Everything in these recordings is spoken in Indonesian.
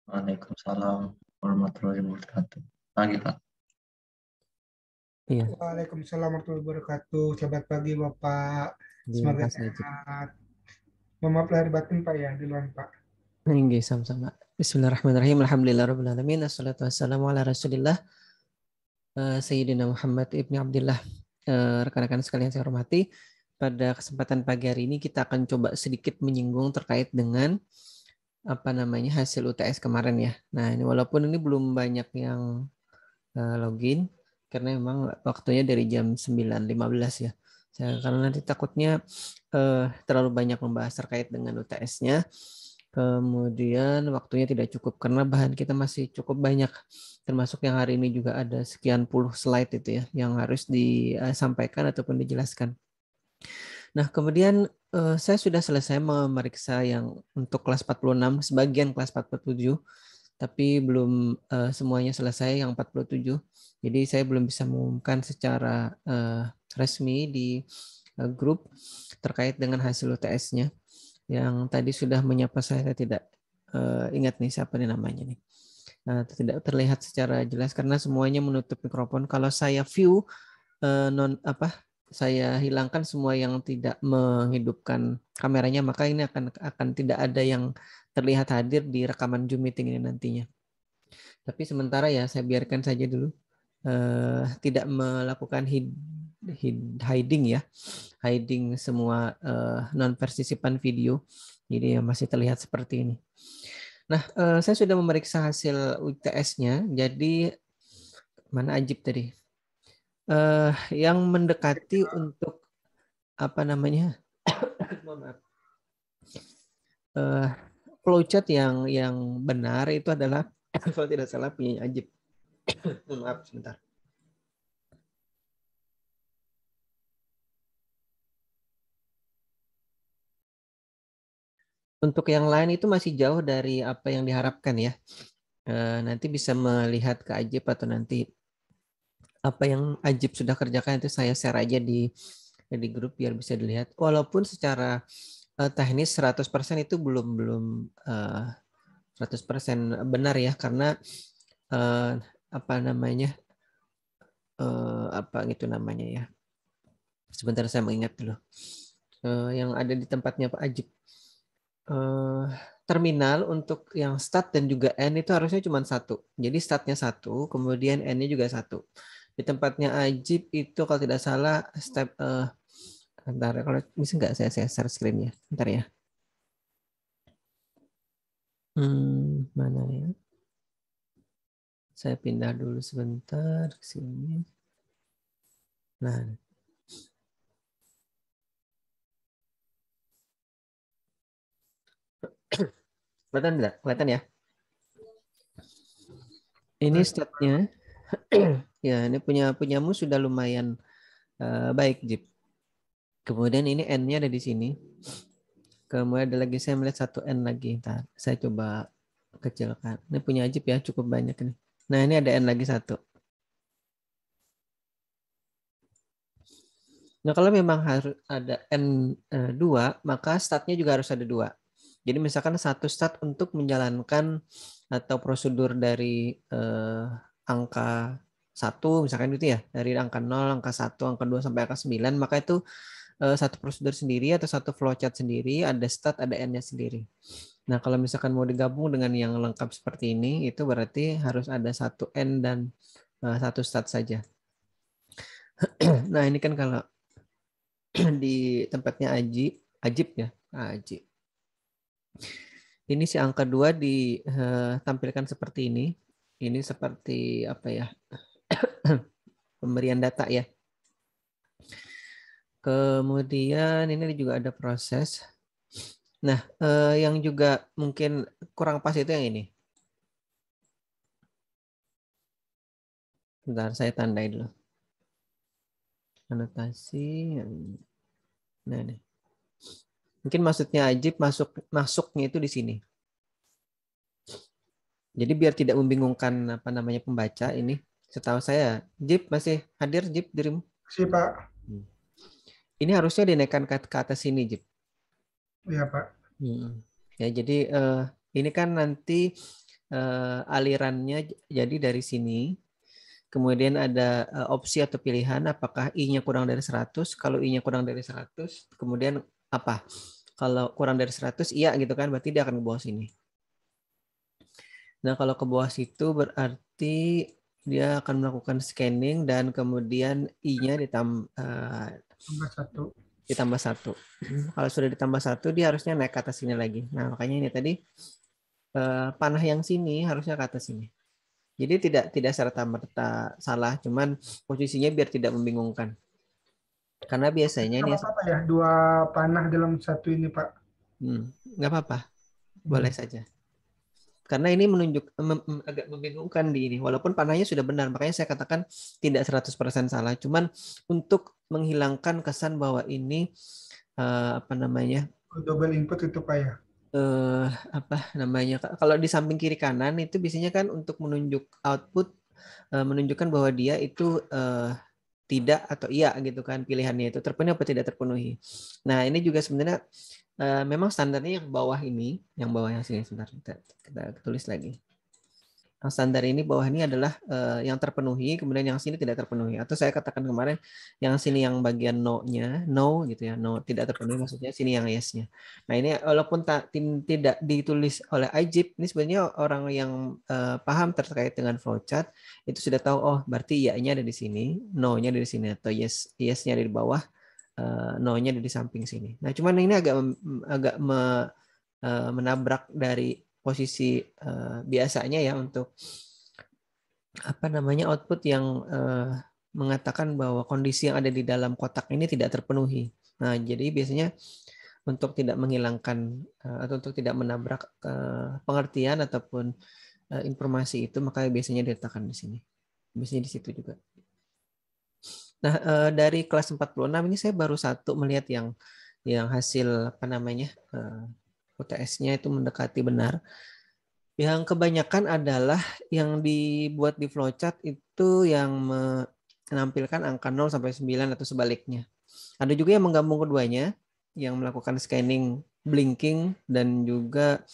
Waalaikumsalam warahmatullahi wabarakatuh. Pagi, Pak. Iya, Waalaikumsalam warahmatullahi wabarakatuh. Selamat pagi Bapak. terima Semoga kasih Ajib. sehat. Mohon maaf lahir batin Pak ya, duluan Pak. Nggih, sama-sama. Bismillahirrahmanirrahim. Alhamdulillahirabbil alamin. Wassalatu wassalamu ala Rasulillah Sayyidina Muhammad ibni Abdullah. Rekan-rekan sekalian saya hormati, pada kesempatan pagi hari ini kita akan coba sedikit menyinggung terkait dengan hasil UTS kemarin ya. Nah, ini walaupun ini belum banyak yang login karena memang waktunya dari jam 9.15 ya. Karena nanti takutnya terlalu banyak membahas terkait dengan UTS-nya. Kemudian waktunya tidak cukup karena bahan kita masih cukup banyak. Termasuk yang hari ini juga ada sekian puluh slide itu ya yang harus disampaikan ataupun dijelaskan. Nah, kemudian saya sudah selesai memeriksa yang untuk kelas 46, sebagian kelas 47, tapi belum semuanya selesai yang 47. Jadi saya belum bisa mengumumkan secara resmi di grup terkait dengan hasil UTS-nya. Yang tadi sudah menyapa saya tidak ingat nih siapa nih namanya nih. Tidak terlihat secara jelas karena semuanya menutup mikrofon. Kalau saya view saya hilangkan semua yang tidak menghidupkan kameranya, maka ini akan tidak ada yang terlihat hadir di rekaman Zoom meeting ini nantinya. Tapi sementara ya saya biarkan saja dulu, tidak melakukan hiding ya, hiding semua non-partisipan video, jadi masih terlihat seperti ini. Nah, saya sudah memeriksa hasil UTS-nya, jadi mana Ajib tadi? Yang mendekati untuk flowchart yang benar itu adalah kalau tidak salah punya Ajib. Maaf sebentar. Untuk yang lain itu masih jauh dari apa yang diharapkan ya. Nanti bisa melihat ke Ajib atau nanti apa yang Ajib sudah kerjakan itu saya share aja di grup biar bisa dilihat. Walaupun secara teknis 100% itu belum 100% benar ya karena apa gitu namanya ya. Sebentar saya mengingat dulu. Yang ada di tempatnya Pak Ajib. Terminal untuk yang start dan juga end itu harusnya cuma satu. Jadi startnya satu, kemudian end-nya juga satu. Di tempatnya Ajib itu kalau tidak salah step bentar, kalau bisa nggak saya share screen-nya? Bentar ya. Mana ya? Saya pindah dulu sebentar ke sini. Nah, kelihatan tidak? Kelihatan ya? Ini statnya. Ya, ini punyamu sudah lumayan baik, Jip. Kemudian ini N-nya ada di sini. Kemudian ada lagi, saya melihat satu N lagi. Ntar, saya coba kecilkan. Ini punya Ajib ya, cukup banyak ini. Nah, ini ada N lagi satu. Nah, kalau memang harus ada N2, maka startnya juga harus ada 2. Jadi misalkan satu start untuk menjalankan atau prosedur dari angka 1, misalkan gitu ya, dari angka 0, angka 1, angka 2, sampai angka 9, maka itu satu prosedur sendiri atau satu flowchart sendiri, ada start, ada end-nya sendiri. Nah, kalau misalkan mau digabung dengan yang lengkap seperti ini, itu berarti harus ada satu end dan satu start saja. Nah, ini kan kalau di tempatnya Ajib ya, Ajib. Ini si angka 2 ditampilkan seperti ini. Ini seperti apa ya? Pemberian data ya. Kemudian ini juga ada proses. Nah, yang juga mungkin kurang pas itu yang ini. Bentar, saya tandai dulu. Anotasi. Nah, nih. Mungkin maksudnya Ajib masuknya itu di sini. Jadi biar tidak membingungkan pembaca ini. Setahu saya, Jip masih hadir, Jip dirimu? Masih Pak. Ini harusnya dinaikkan ke atas sini, Jip. Iya Pak. Ya, jadi ini kan nanti alirannya jadi dari sini. Kemudian ada opsi atau pilihan apakah I-nya kurang dari 100. Kalau I-nya kurang dari 100, kemudian apa? Kalau kurang dari 100, iya gitu kan, berarti dia akan ke bawah sini. Nah, kalau ke bawah situ berarti dia akan melakukan scanning dan kemudian I-nya Tambah 1. ditambah 1. Kalau sudah ditambah 1, dia harusnya naik ke atas sini lagi. Nah, makanya ini tadi panah yang sini harusnya ke atas sini. Jadi tidak serta-merta salah, cuman posisinya biar tidak membingungkan. Karena biasanya ini Apa ya? 2 panah dalam satu ini, Pak. nggak apa-apa, boleh saja. Karena ini agak membingungkan di ini. Walaupun panahnya sudah benar, makanya saya katakan tidak 100% salah. Cuman untuk menghilangkan kesan bahwa ini Double input itu, Pak ya. Kalau di samping kiri kanan itu biasanya kan untuk menunjuk output, menunjukkan bahwa dia itu tidak atau iya gitu kan, pilihannya itu terpenuhi atau tidak terpenuhi. Nah ini juga sebenarnya memang standarnya yang bawah ini, yang bawah yang sini, sebentar kita tulis lagi. Yang standar ini bawah ini adalah yang terpenuhi, kemudian yang sini tidak terpenuhi. Atau saya katakan kemarin, yang sini yang bagian no-nya, no gitu ya, no tidak terpenuhi, maksudnya sini yang yes-nya. Nah ini walaupun tidak ditulis oleh IJIP, ini sebenarnya orang yang paham terkait dengan flowchart itu sudah tahu, oh berarti iya-nya ada di sini, no-nya ada di sini, atau yes-nya ada di bawah, no-nya ada di samping sini. Nah cuman ini agak menabrak dari posisi biasanya ya untuk output yang mengatakan bahwa kondisi yang ada di dalam kotak ini tidak terpenuhi. Nah, jadi biasanya untuk tidak menghilangkan atau untuk tidak menabrak pengertian ataupun informasi itu, maka biasanya diletakkan di sini. Biasanya di situ juga. Nah, dari kelas 46 ini saya baru satu melihat yang hasil UTS-nya itu mendekati benar. Yang kebanyakan adalah yang dibuat di flowchart itu yang menampilkan angka 0 sampai 9 atau sebaliknya. Ada juga yang menggabung keduanya, yang melakukan scanning blinking dan juga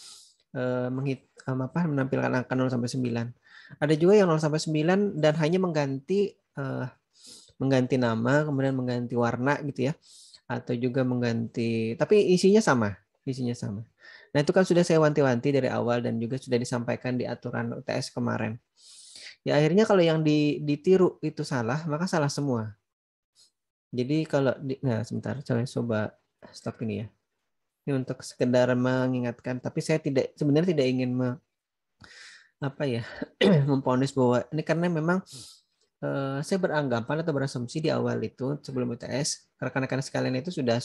menampilkan angka 0 sampai 9. Ada juga yang 0 sampai 9 dan hanya mengganti nama, kemudian mengganti warna gitu ya. Atau juga mengganti, tapi isinya sama. Nah itu kan sudah saya wanti-wanti dari awal dan juga sudah disampaikan di aturan UTS kemarin. Ya akhirnya kalau yang ditiru itu salah, maka salah semua. Jadi kalau nah sebentar, saya coba stop ini ya. Ini untuk sekedar mengingatkan, tapi saya sebenarnya tidak ingin memponis bahwa ini, karena memang saya beranggapan atau berasumsi di awal itu sebelum UTS rekan-rekan sekalian itu sudah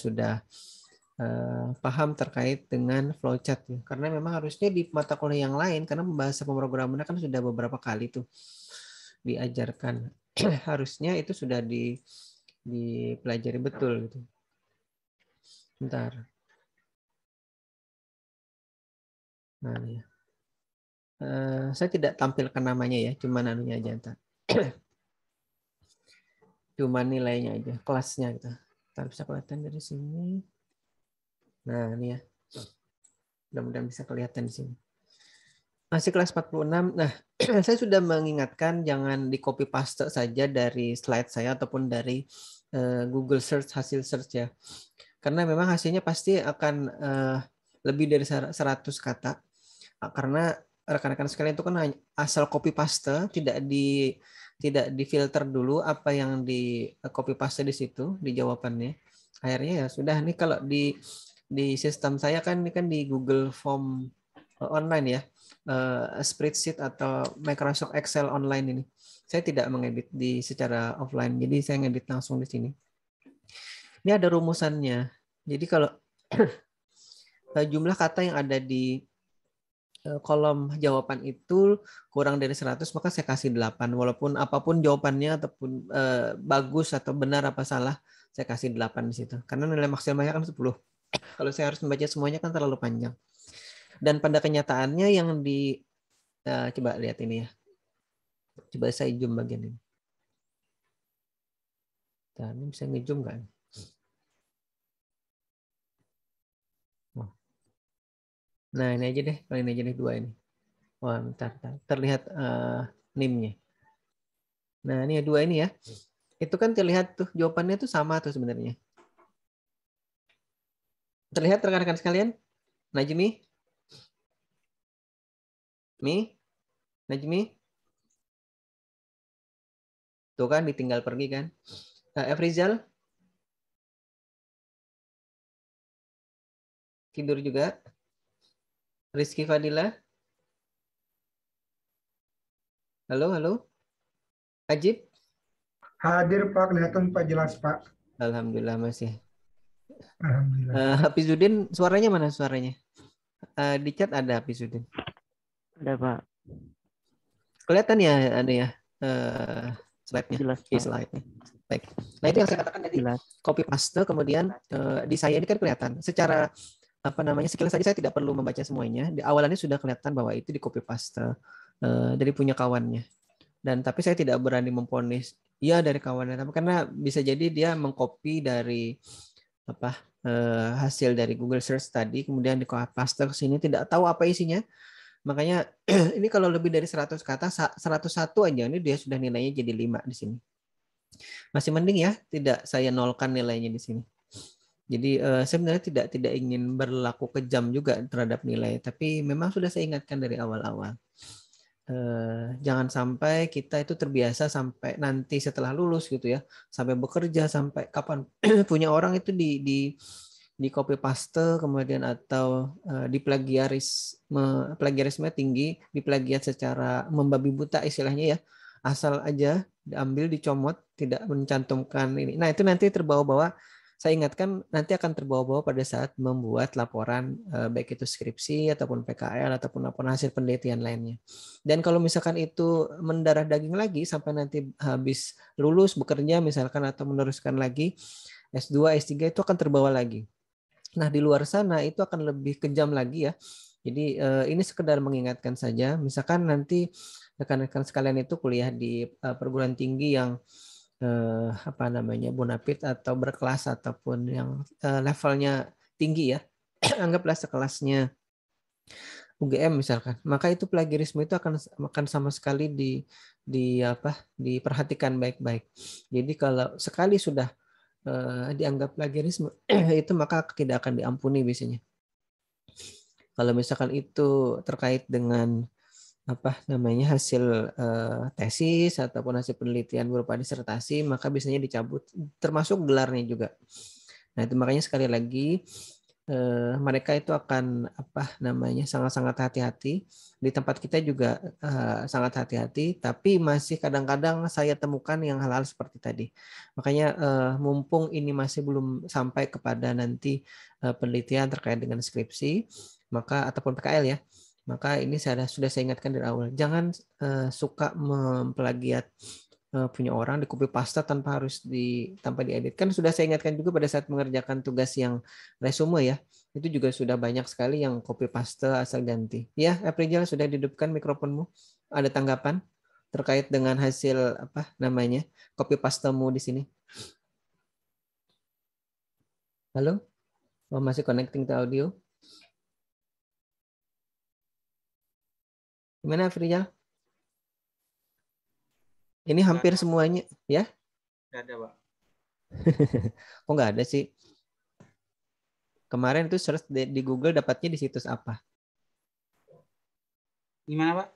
paham terkait dengan flowchart ya. Karena memang harusnya di mata kuliah yang lain, karena bahasa pemrograman kan sudah beberapa kali tuh diajarkan. Harusnya itu sudah dipelajari betul gitu. Bentar. Nah, ya. Saya tidak tampilkan namanya ya, cuma anunya aja ntar. Cuma nilainya aja, kelasnya gitu. Ntar bisa kelihatan dari sini. Nah, ini ya. Mudah-mudahan bisa kelihatan di sini. Masih kelas 46. Nah, saya sudah mengingatkan jangan di copy paste saja dari slide saya ataupun dari Google Search, hasil search ya. Karena memang hasilnya pasti akan lebih dari 100 kata. Karena rekan-rekan sekalian itu kan asal copy paste, tidak difilter dulu apa yang di copy paste di situ di jawabannya. Akhirnya ya sudah, nih kalau di sistem saya kan ini kan di Google Form online ya, spreadsheet atau Microsoft Excel online ini. Saya tidak mengedit secara offline, jadi saya ngedit langsung di sini. Ini ada rumusannya. Jadi kalau jumlah kata yang ada di kolom jawaban itu kurang dari 100, maka saya kasih 8. Walaupun apapun jawabannya ataupun bagus atau benar apa salah, saya kasih 8 di situ. Karena nilai maksimalnya kan 10. Kalau saya harus membaca semuanya kan terlalu panjang. Dan pada kenyataannya yang coba lihat ini ya. Coba saya zoom bagian ini. Nah, ini bisa nge-zoom kan? Nah, ini aja deh. Kalau ini aja deh, 2 ini. Wah, bentar. Terlihat NIM-nya. Nah, ini dua ini ya. Itu kan terlihat tuh jawabannya tuh sama tuh sebenarnya. Terlihat rekan-rekan sekalian? Najmi? Najmi? Tuh kan ditinggal pergi kan. Efrizal? Tidur juga. Rizky Fadila? Halo? Ajib? Hadir Pak, kelihatan Pak jelas Pak. Alhamdulillah masih. Alhamdulillah. Hafizuddin, suaranya mana suaranya? Di chat ada Hafizuddin. Ada Pak. Kelihatan ya, ada ya slide-nya. Jelas Pak. Slide-nya. Baik. Nah itu yang saya katakan tadi. Jelas. Copy paste, kemudian di saya ini kan kelihatan. Secara sekilas saja saya tidak perlu membaca semuanya. Di awalannya sudah kelihatan bahwa itu di copy paste dari punya kawannya. Dan tapi saya tidak berani memponis ya dari kawannya, tapi karena bisa jadi dia mengcopy dari hasil dari Google Search tadi, kemudian di copy paste ke sini, tidak tahu apa isinya. Makanya ini kalau lebih dari 100 kata, 101 aja ini dia sudah nilainya jadi 5 di sini. Masih mending ya, tidak saya nolkan nilainya di sini. Jadi sebenarnya tidak ingin berlaku kejam juga terhadap nilai, tapi memang sudah saya ingatkan dari awal-awal. Jangan sampai kita itu terbiasa sampai nanti setelah lulus gitu ya, sampai bekerja, sampai kapan punya orang itu di copy paste kemudian atau plagiarisme tinggi, diplagiat secara membabi buta istilahnya ya, asal aja diambil, dicomot, tidak mencantumkan ini. Nah itu nanti terbawa-bawa, saya ingatkan nanti akan terbawa-bawa pada saat membuat laporan baik itu skripsi ataupun PKL ataupun laporan hasil penelitian lainnya. Dan kalau misalkan itu mendarah daging lagi sampai nanti habis lulus bekerja misalkan atau meneruskan lagi S2, S3 itu akan terbawa lagi. Nah, di luar sana itu akan lebih kejam lagi ya. Jadi ini sekedar mengingatkan saja. Misalkan nanti rekan-rekan sekalian itu kuliah di perguruan tinggi yang bonafit atau berkelas ataupun yang levelnya tinggi ya. Anggaplah sekelasnya UGM misalkan. Maka itu plagiarisme itu akan sama sekali diperhatikan baik-baik. Jadi kalau sekali sudah dianggap plagiarisme itu maka tidak akan diampuni biasanya. Kalau misalkan itu terkait dengan hasil tesis ataupun hasil penelitian berupa disertasi, maka biasanya dicabut termasuk gelarnya juga. Nah itu makanya sekali lagi mereka itu akan sangat-sangat hati-hati. Di tempat kita juga sangat hati-hati, tapi masih kadang-kadang saya temukan yang hal-hal seperti tadi. Makanya mumpung ini masih belum sampai kepada nanti penelitian terkait dengan skripsi, maka ataupun PKL ya, maka ini sudah saya ingatkan dari awal. Jangan suka memplagiat punya orang, di copy paste tanpa diedit. Kan sudah saya ingatkan juga pada saat mengerjakan tugas yang resume ya. Itu juga sudah banyak sekali yang copy paste asal ganti. Ya, Aprijal sudah dihidupkan mikrofonmu. Ada tanggapan terkait dengan hasil copy pastemu di sini? Halo? Oh, masih connecting to audio? Gimana Aprijal? Ini hampir semuanya, ya? Nggak ada, Pak. Kok nggak ada sih? Kemarin itu search di Google dapatnya di situs apa? Gimana, Pak?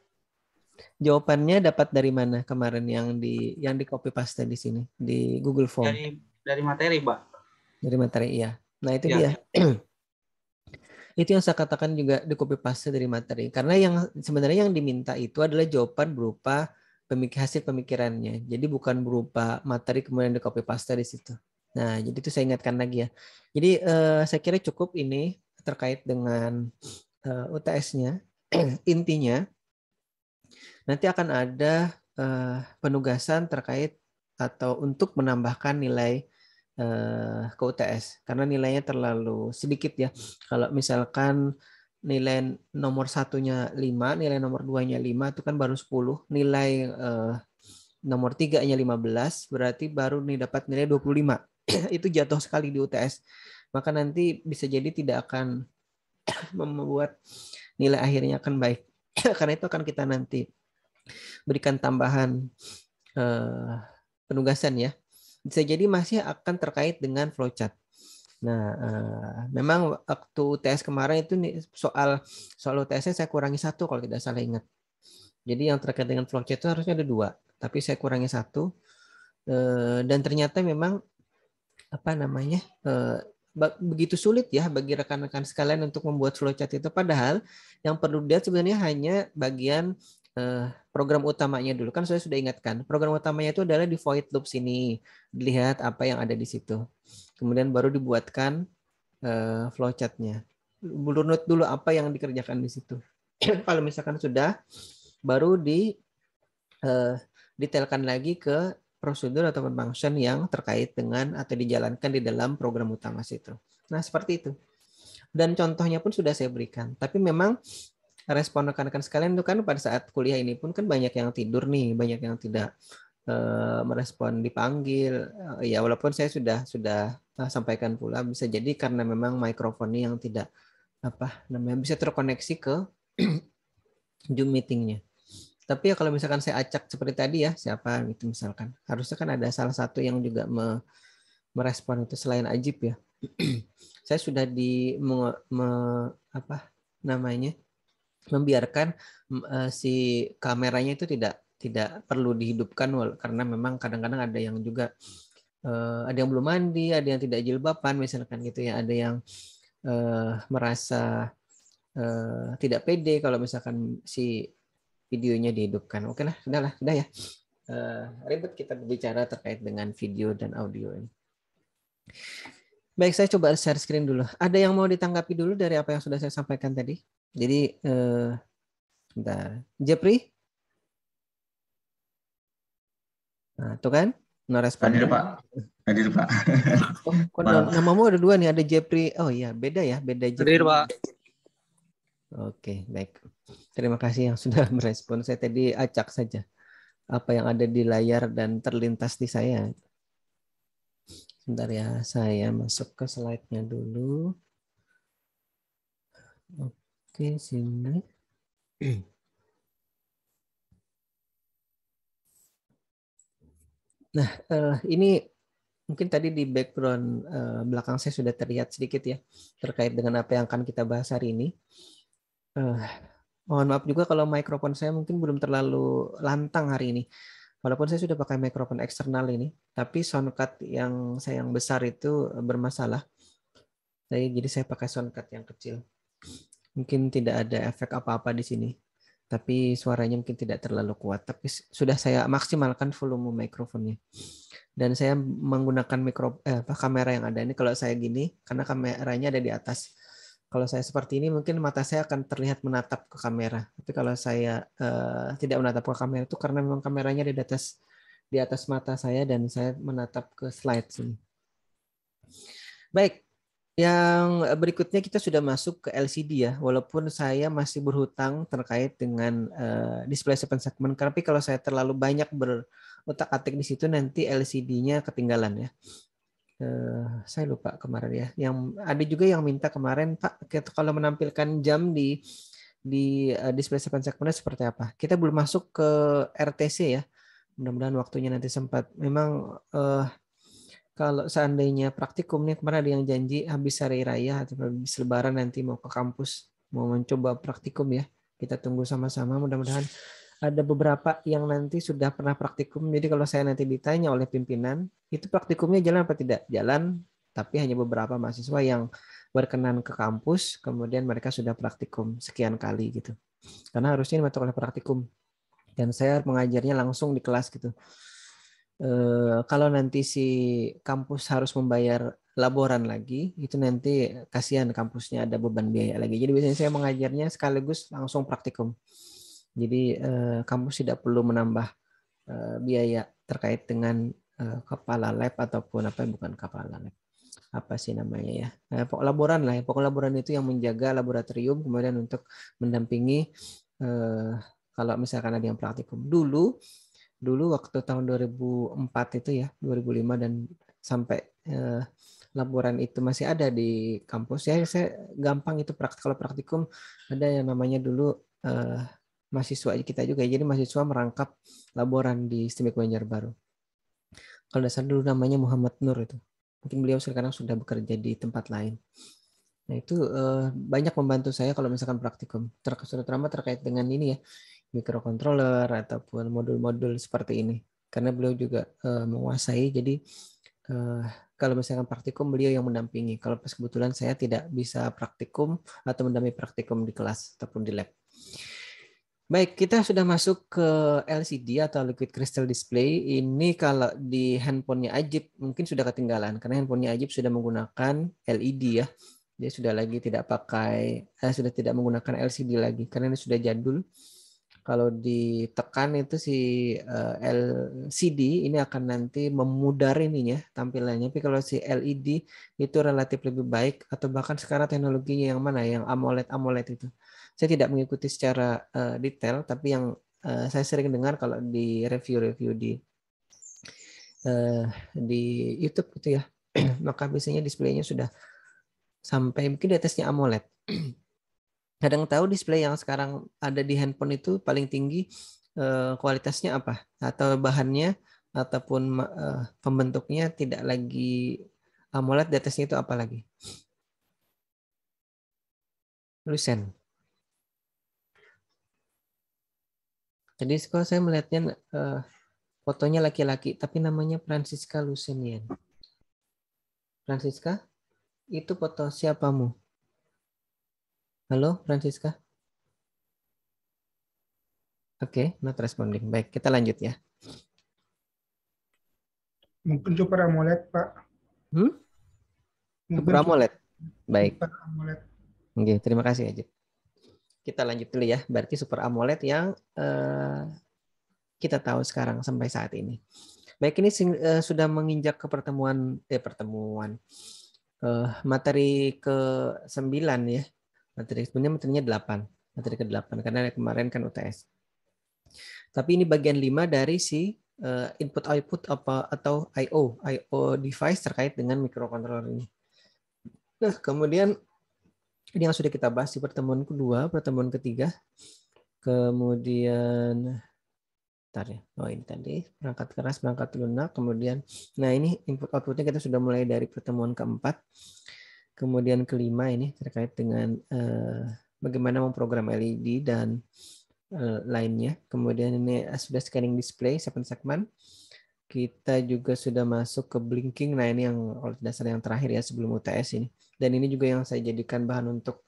Jawabannya dapat dari mana kemarin yang di copy paste di sini di Google Form? Dari materi, Pak. Dari materi, iya. Nah itu Ya. dia. Itu yang saya katakan juga di copy paste dari materi. Karena yang sebenarnya yang diminta itu adalah jawaban berupa hasil pemikirannya. Jadi bukan berupa materi kemudian di copy paste di situ. Nah, jadi itu saya ingatkan lagi ya. Jadi saya kira cukup ini terkait dengan UTS-nya. Intinya nanti akan ada penugasan terkait atau untuk menambahkan nilai ke UTS karena nilainya terlalu sedikit ya. Kalau misalkan nilai nomor 1-nya 5, nilai nomor 2-nya 5 itu kan baru 10, nilai nomor 3-nya 15 berarti baru nih dapat nilai 25. Itu jatuh sekali di UTS. Maka nanti bisa jadi tidak akan membuat nilai akhirnya akan baik. Karena itu akan kita nanti berikan tambahan penugasan ya. Bisa jadi masih akan terkait dengan flowchart. Nah, memang waktu UTS kemarin itu nih, soal UTS-nya saya kurangi 1 kalau tidak salah ingat. Jadi yang terkait dengan flowchart itu harusnya ada 2, tapi saya kurangi 1. Dan ternyata memang apa namanya begitu sulit ya bagi rekan-rekan sekalian untuk membuat flowchart itu. Padahal yang perlu dilihat sebenarnya hanya bagian program utamanya dulu. Kan saya sudah ingatkan, program utamanya itu adalah di void loop sini. Dilihat apa yang ada di situ. Kemudian baru dibuatkan flowchart-nya. Runut dulu apa yang dikerjakan di situ. Kalau misalkan sudah, baru detailkan lagi ke prosedur atau function yang terkait dengan atau dijalankan di dalam program utama situ. Nah, seperti itu. Dan contohnya pun sudah saya berikan. Tapi memang respon rekan-rekan sekalian itu kan pada saat kuliah ini pun kan banyak yang tidur nih, banyak yang tidak merespon dipanggil. Ya walaupun saya sudah sampaikan pula bisa jadi karena memang mikrofonnya yang tidak bisa terkoneksi ke Zoom meetingnya. Tapi ya kalau misalkan saya acak seperti tadi ya, siapa gitu misalkan. Harusnya kan ada salah satu yang juga merespon itu selain Ajib ya. Saya sudah membiarkan si kameranya itu tidak perlu dihidupkan karena memang kadang-kadang ada yang juga ada yang belum mandi, ada yang tidak jilbaban misalkan gitu ya, ada yang merasa tidak pede kalau misalkan si videonya dihidupkan. Oke lah, sudah ya. Ribet kita berbicara terkait dengan video dan audio ini. Baik, saya coba share screen dulu. Ada yang mau ditanggapi dulu dari apa yang sudah saya sampaikan tadi? Jadi, bentar. Jepri? Nah, tuh kan? No respon. Hadir Pak. Oh, kok namamu ada 2 nih, ada Jepri. Oh iya, beda ya, beda Jepri. Hadir, Pak. Oke, baik. Terima kasih yang sudah merespon. Saya tadi acak saja apa yang ada di layar dan terlintas di saya. Sebentar ya, saya masuk ke slide-nya dulu. Oke, sini. Nah, ini mungkin tadi di background belakang saya sudah terlihat sedikit ya, terkait dengan apa yang akan kita bahas hari ini. Mohon maaf juga kalau mikrofon saya mungkin belum terlalu lantang hari ini. Walaupun saya sudah pakai mikrofon eksternal ini, tapi soundcard yang saya yang besar itu bermasalah. Jadi saya pakai soundcard yang kecil. Mungkin tidak ada efek apa-apa di sini. Tapi suaranya mungkin tidak terlalu kuat. Tapi sudah saya maksimalkan volume mikrofonnya. Dan saya menggunakan kamera yang ada ini. Kalau saya gini, karena kameranya ada di atas. Kalau saya seperti ini, mungkin mata saya akan terlihat menatap ke kamera. Tapi kalau saya tidak menatap ke kamera itu karena memang kameranya di atas mata saya dan saya menatap ke slide sini. Baik, yang berikutnya kita sudah masuk ke LCD ya. Walaupun saya masih berhutang terkait dengan display segment. Tapi kalau saya terlalu banyak berutak-atik di situ nanti LCD-nya ketinggalan ya. Saya lupa kemarin ya. Yang ada juga yang minta kemarin, Pak, kalau menampilkan jam di display segmentnya seperti apa? Kita belum masuk ke RTC ya. Mudah-mudahan waktunya nanti sempat. Memang kalau seandainya praktikum nih, kemarin ada yang janji habis hari raya atau habis lebaran nanti mau ke kampus, mau mencoba praktikum ya. Kita tunggu sama-sama, mudah-mudahan ada beberapa yang nanti sudah pernah praktikum. Jadi kalau saya nanti ditanya oleh pimpinan, itu praktikumnya jalan apa tidak? Jalan, tapi hanya beberapa mahasiswa yang berkenan ke kampus, kemudian mereka sudah praktikum sekian kali gitu. Karena harusnya dimasuk oleh praktikum. Dan saya mengajarnya langsung di kelas gitu. Kalau nanti si kampus harus membayar laboran lagi, itu nanti kasihan kampusnya ada beban biaya lagi. Jadi biasanya saya mengajarnya sekaligus langsung praktikum. Jadi kampus tidak perlu menambah biaya terkait dengan kepala lab ataupun bukan kepala lab. Apa sih namanya ya? Pokok laboran lah ya. Pokok laboran itu yang menjaga laboratorium kemudian untuk mendampingi kalau misalkan ada yang praktikum. Dulu waktu tahun 2004 itu ya, 2005 dan sampai laboran itu masih ada di kampus ya, saya gampang itu kalau praktikum ada yang namanya dulu mahasiswa kita juga. Jadi mahasiswa merangkap laboran di STIMIK Banjarbaru. Kalau dasar dulu namanya Muhammad Nur itu. Mungkin beliau sekarang sudah bekerja di tempat lain. Nah itu banyak membantu saya kalau misalkan praktikum, terutama terkait dengan ini ya, microcontroller ataupun modul-modul seperti ini. Karena beliau juga menguasai, jadi kalau misalkan praktikum beliau yang mendampingi. Kalau pas kebetulan saya tidak bisa praktikum atau mendampingi praktikum di kelas ataupun di lab. Baik, kita sudah masuk ke LCD atau Liquid Crystal Display. Ini kalau di handphonenya Ajib mungkin sudah ketinggalan karena handphonenya Ajib sudah menggunakan LED ya. Dia sudah lagi tidak pakai, sudah tidak menggunakan LCD lagi karena ini sudah jadul. Kalau ditekan itu si LCD ini akan nanti memudar ininya tampilannya. Tapi kalau si LED itu relatif lebih baik atau bahkan sekarang teknologinya yang mana? Yang AMOLED itu. Saya tidak mengikuti secara detail, tapi yang saya sering dengar kalau di review-review di YouTube gitu ya, maka biasanya displaynya sudah sampai mungkin di atasnya AMOLED. Kadang tahu display yang sekarang ada di handphone itu paling tinggi kualitasnya apa? Atau bahannya ataupun pembentuknya tidak lagi AMOLED, di atasnya itu apa lagi? Lucent. Jadi kalau saya melihatnya fotonya laki-laki, tapi namanya Francisca Lucenian. Francisca, itu foto siapamu? Halo, Francisca? Oke, not responding. Baik, kita lanjut ya. Mungkin Super AMOLED, Pak. Super AMOLED. Baik. Super AMOLED. Oke, terima kasih Ajib. Kita lanjut dulu ya. Berarti Super AMOLED yang kita tahu sekarang sampai saat ini. Baik, ini sudah menginjak ke pertemuan materi ke-9 ya. Sebenarnya materinya 8. Materi ke-8 karena kemarin kan UTS. Tapi ini bagian 5 dari si input output atau IO device terkait dengan microcontroller ini. Nah, kemudian ini yang sudah kita bahas di pertemuan kedua, pertemuan ketiga. Kemudian ini tadi perangkat keras, perangkat lunak, kemudian nah ini input outputnya kita sudah mulai dari pertemuan keempat, kemudian kelima ini terkait dengan bagaimana memprogram LED dan lainnya. Kemudian ini sudah scanning display 7 segmen. Kita juga sudah masuk ke blinking. Nah ini yang dasar yang terakhir ya sebelum UTS ini. Dan ini juga yang saya jadikan bahan untuk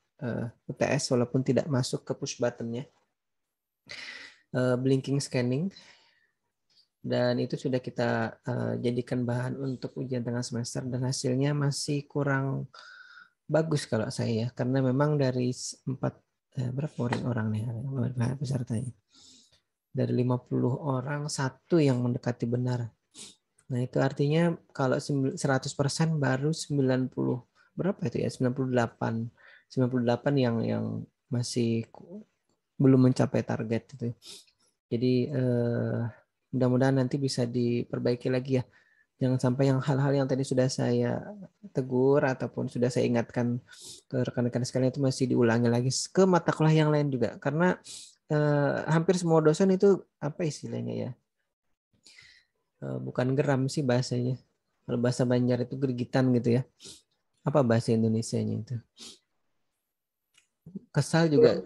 UTS walaupun tidak masuk ke push buttonnya. Blinking scanning, dan itu sudah kita jadikan bahan untuk ujian tengah semester dan hasilnya masih kurang bagus kalau saya ya, karena memang dari berapa orang nih pesertanya, dari 50 orang satu yang mendekati benar. Nah itu artinya kalau 100% baru 90 berapa itu ya, 98 yang masih belum mencapai target itu. Jadi mudah-mudahan nanti bisa diperbaiki lagi ya. Jangan sampai yang hal-hal yang tadi sudah saya tegur ataupun sudah saya ingatkan ke rekan-rekan sekalian itu masih diulangi lagi ke mata kuliah yang lain juga. Karena hampir semua dosen itu apa istilahnya ya? Bukan geram sih bahasanya. Kalau bahasa Banjar itu gergitan gitu ya. Apa bahasa Indonesianya itu? Kesal juga.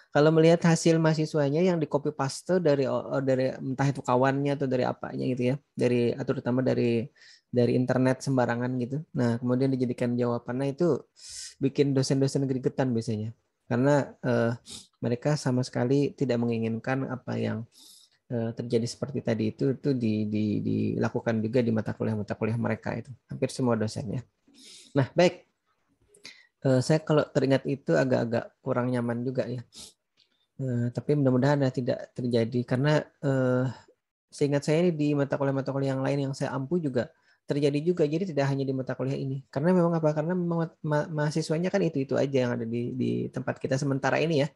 Kalau melihat hasil mahasiswanya yang di copy paste dari entah itu kawannya atau dari apanya gitu ya, atau terutama dari internet sembarangan gitu. Nah kemudian dijadikan jawabannya itu bikin dosen-dosen gregetan biasanya, karena mereka sama sekali tidak menginginkan apa yang terjadi seperti tadi itu dilakukan juga di mata kuliah mereka itu, hampir semua dosennya. Nah baik. Saya kalau teringat itu agak-agak kurang nyaman juga ya. Tapi mudah-mudahan tidak terjadi karena seingat saya ini di mata kuliah yang lain yang saya ampu juga terjadi juga. Jadi tidak hanya di mata kuliah ini. Karena memang apa? Karena memang mahasiswanya kan itu aja yang ada di tempat kita sementara ini ya.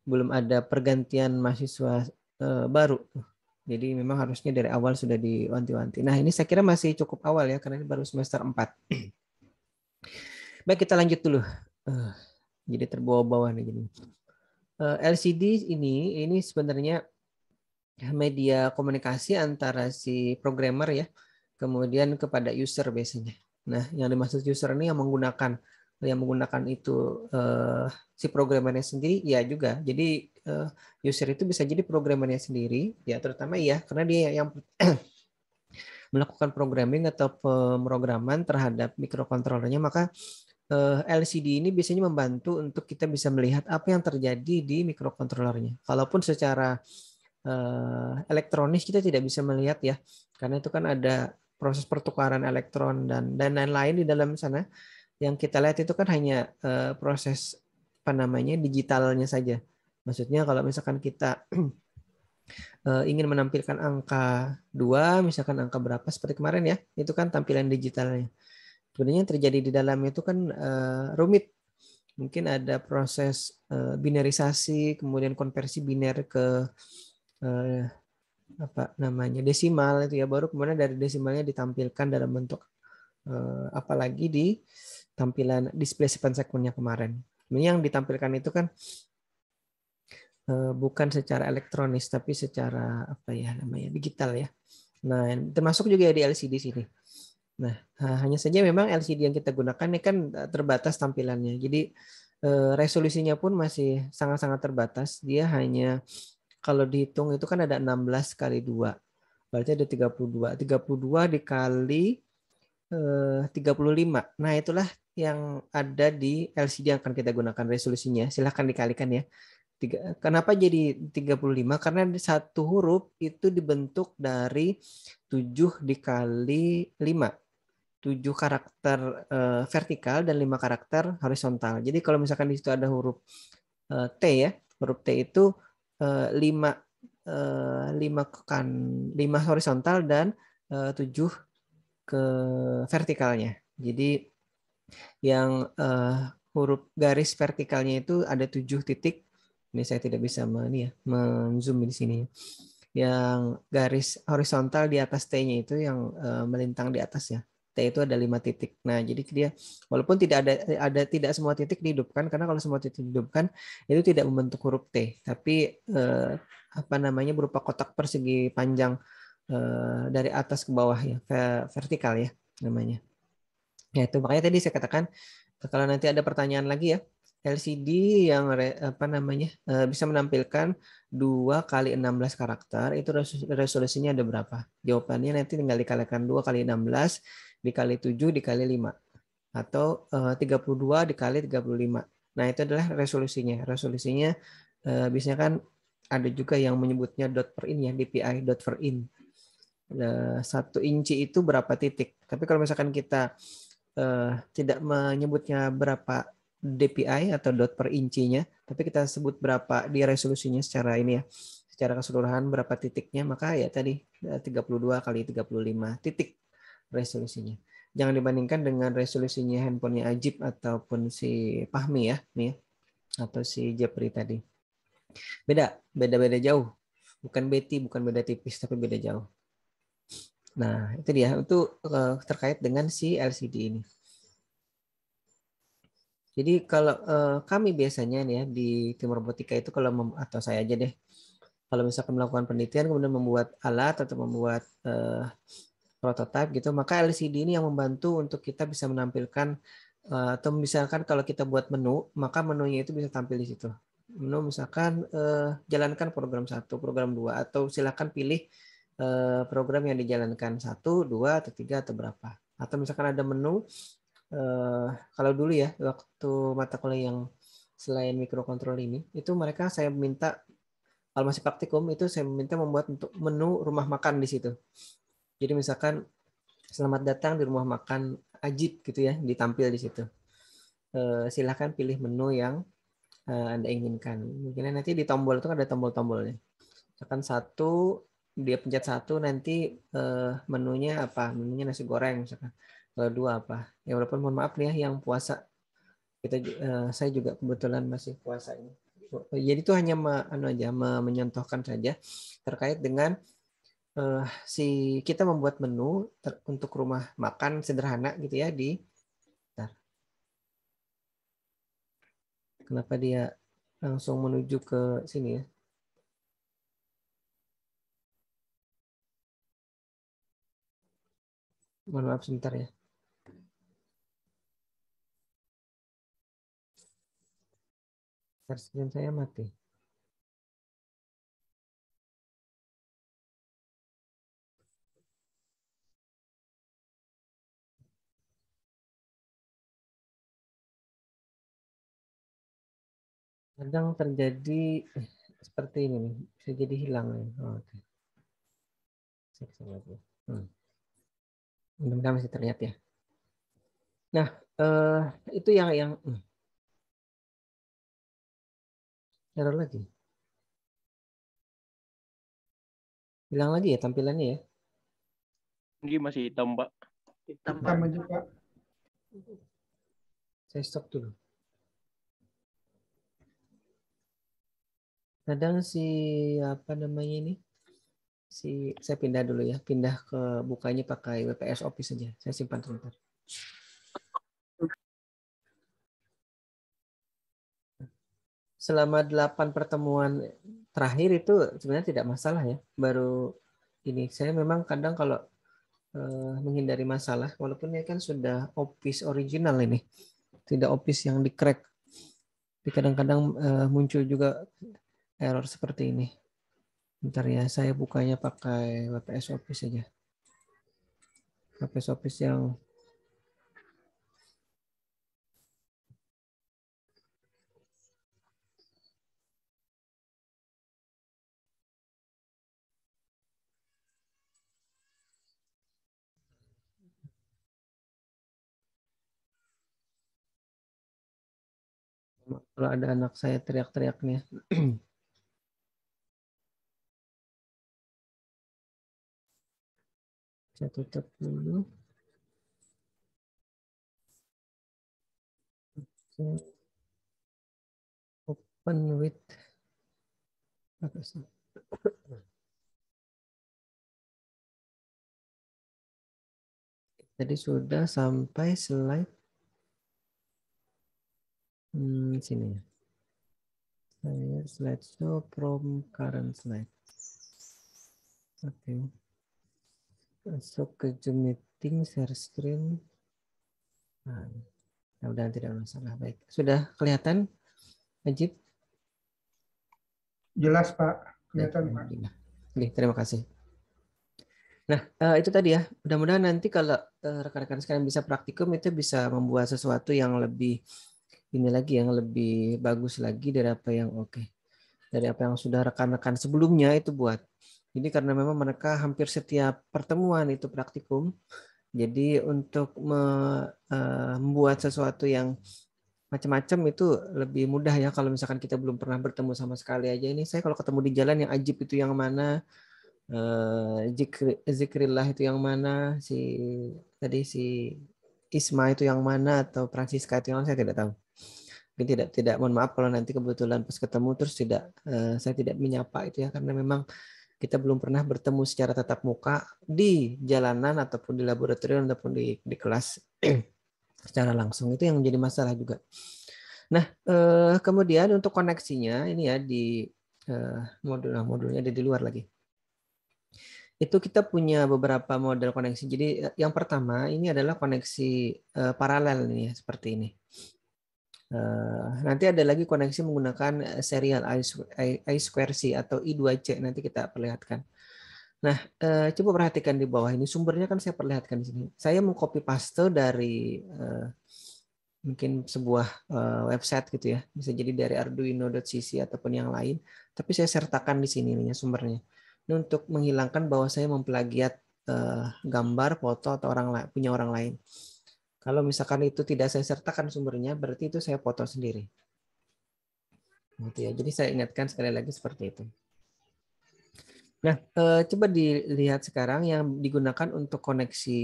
Belum ada pergantian mahasiswa baru. Jadi memang harusnya dari awal sudah diwanti-wanti. Nah ini saya kira masih cukup awal ya karena ini baru semester 4. Baik kita lanjut dulu. Jadi terbawa-bawa nih jadi. LCD ini sebenarnya media komunikasi antara si programmer ya, kemudian kepada user biasanya. Nah, yang dimaksud user ini yang menggunakan itu si programmernya sendiri, ya juga. Jadi user itu bisa jadi programmernya sendiri, ya terutama ya karena dia yang melakukan programming atau pemrograman terhadap mikrokontrolernya, maka LCD ini biasanya membantu untuk kita bisa melihat apa yang terjadi di mikrokontrolernya. Kalaupun secara elektronis kita tidak bisa melihat ya, karena itu kan ada proses pertukaran elektron dan lain-lain di dalam sana. Yang kita lihat itu kan hanya proses apa namanya digitalnya saja. Maksudnya kalau misalkan kita ingin menampilkan angka 2, misalkan angka berapa seperti kemarin ya, itu kan tampilan digitalnya. Sebenarnya yang terjadi di dalamnya itu kan rumit. Mungkin ada proses binarisasi, kemudian konversi biner ke apa namanya desimal itu ya, baru kemudian dari desimalnya ditampilkan dalam bentuk apalagi di tampilan display 7 segmennya kemarin. Ini yang ditampilkan itu kan bukan secara elektronis tapi secara apa ya namanya digital ya. Nah, termasuk juga di LCD sini. Nah, hanya saja memang LCD yang kita gunakan ini kan terbatas tampilannya. Jadi resolusinya pun masih sangat-sangat terbatas. Dia hanya kalau dihitung itu kan ada 16 kali 2. Berarti ada 32. 32 dikali 35. Nah, itulah yang ada di LCD yang akan kita gunakan resolusinya. Silahkan dikalikan ya. Kenapa jadi 35? Karena satu huruf itu dibentuk dari 7 dikali 5. 7 karakter vertikal dan 5 karakter horizontal. Jadi kalau misalkan di situ ada huruf T ya, huruf T itu 5 horizontal dan 7 ke vertikalnya. Jadi yang huruf garis vertikalnya itu ada 7 titik. Ini saya tidak bisa men-zoom di sini. Yang garis horizontal di atas T-nya itu yang melintang di atas ya. T itu ada 5 titik. Nah, jadi dia walaupun tidak tidak semua titik dihidupkan, karena kalau semua titik dihidupkan itu tidak membentuk huruf T, tapi apa namanya berupa kotak persegi panjang dari atas ke bawah ya, vertikal ya namanya. Ya itu makanya tadi saya katakan kalau nanti ada pertanyaan lagi ya, LCD yang apa namanya bisa menampilkan 2 kali 16 karakter, itu resolusinya ada berapa? Jawabannya nanti tinggal dikalikan 2 kali 16 dikali 7 dikali 5 atau 32 dikali 35. Nah, itu adalah resolusinya. Resolusinya biasanya kan ada juga yang menyebutnya dot per in ya, DPI dot per in. 1 inci itu berapa titik. Tapi kalau misalkan kita tidak menyebutnya berapa DPI atau dot per incinya, tapi kita sebut berapa di resolusinya secara ini ya, secara keseluruhan berapa titiknya, maka ya tadi 32 kali 35 titik resolusinya. Jangan dibandingkan dengan resolusinya handphonenya Ajib ataupun si Fahmi ya, nih atau si Jepri tadi. Beda jauh. Bukan beda tipis, tapi beda jauh. Nah, itu dia untuk terkait dengan si LCD ini. Jadi kalau kami biasanya nih ya di tim robotika itu kalau atau saya aja deh, kalau misalkan melakukan penelitian kemudian membuat alat atau membuat prototipe gitu, maka LCD ini yang membantu untuk kita bisa menampilkan atau misalkan kalau kita buat menu, maka menunya itu bisa tampil di situ. Menu misalkan jalankan program 1, program 2, atau silakan pilih program yang dijalankan 1, 2, atau 3 atau berapa. Atau misalkan ada menu kalau dulu ya waktu mata kuliah yang selain mikrokontrol ini, itu mereka saya minta kalau masih praktikum itu saya minta membuat untuk menu rumah makan di situ. Jadi misalkan selamat datang di rumah makan Ajib gitu ya, ditampil di situ. Silahkan pilih menu yang Anda inginkan. Mungkin nanti di tombol itu ada tombol-tombolnya. Misalkan 1, dia pencet 1 nanti menunya apa? Menunya nasi goreng misalkan. Kalau 2 apa? Ya walaupun mohon maaf nih ya yang puasa. Saya juga kebetulan masih puasa ini. Jadi itu hanya menyentuhkan saja terkait dengan si kita membuat menu untuk rumah makan sederhana gitu ya di. Kenapa dia langsung menuju ke sini ya. Mohon maaf sebentar ya. Share screen saya mati. Kadang terjadi seperti ini nih, bisa jadi hilang nih. Oh, oke. Cek lagi. Mudah-mudahan masih terlihat ya. Nah, itu yang error lagi. Hilang lagi ya tampilannya ya. Ini masih hitam, Pak. Hitam, Pak. Hitam aja, Pak. Saya stop dulu. Kadang si apa namanya ini? Saya pindah dulu ya, pindah ke bukanya pakai WPS Office saja. Saya simpan sebentar. Selama 8 pertemuan terakhir itu sebenarnya tidak masalah ya. Baru ini saya memang kadang kalau menghindari masalah, walaupun ini kan sudah Office original ini, tidak Office yang di-crack. Tapi kadang-kadang muncul juga error seperti ini. Bentar ya, saya bukanya pakai WPS Office saja. WPS Office yang kalau ada anak saya teriak-teriak nih. Saya tutup dulu. Open with. Jadi sudah sampai slide sini. Saya slideshow from current slide. Oke. Masuk ke Zoom meeting, share screen. Nah, mudah-mudahan tidak masalah. Baik, sudah kelihatan, Najib? Jelas, Pak. Kelihatan, Pak. Oke, terima kasih. Nah, itu tadi ya. Mudah-mudahan nanti kalau rekan-rekan sekalian bisa praktikum, itu bisa membuat sesuatu yang lebih ini lagi, yang lebih bagus lagi dari apa yang dari apa yang sudah rekan-rekan sebelumnya itu buat. Jadi karena memang mereka hampir setiap pertemuan itu praktikum, jadi untuk membuat sesuatu yang macam-macam itu lebih mudah ya kalau misalkan kita belum pernah bertemu sama sekali aja. Ini saya kalau ketemu di jalan yang ajib itu yang mana, zikrillah itu yang mana, si Isma itu yang mana, atau Francisca itu yang mana, saya tidak tahu. Mungkin tidak mohon maaf kalau nanti kebetulan pas ketemu terus saya tidak menyapa itu ya, karena memang kita belum pernah bertemu secara tatap muka di jalanan ataupun di laboratorium ataupun di kelas secara langsung. Itu yang menjadi masalah juga. Nah, kemudian untuk koneksinya ini ya di modulnya ada di luar lagi. Itu kita punya beberapa model koneksi. Jadi yang pertama ini adalah koneksi paralel ini ya, seperti ini. Nanti ada lagi koneksi menggunakan serial I2C atau I2C, nanti kita perlihatkan. Nah, coba perhatikan di bawah ini, sumbernya kan saya perlihatkan di sini. Saya mengcopy paste dari mungkin sebuah website gitu ya, bisa jadi dari arduino.cc ataupun yang lain, tapi saya sertakan di sini nih sumbernya. Ini untuk menghilangkan bahwa saya memplagiat gambar, foto atau punya orang lain. Kalau misalkan itu tidak saya sertakan sumbernya, berarti itu saya foto sendiri. Gitu ya. Jadi saya ingatkan sekali lagi seperti itu. Nah, coba dilihat sekarang yang digunakan untuk koneksi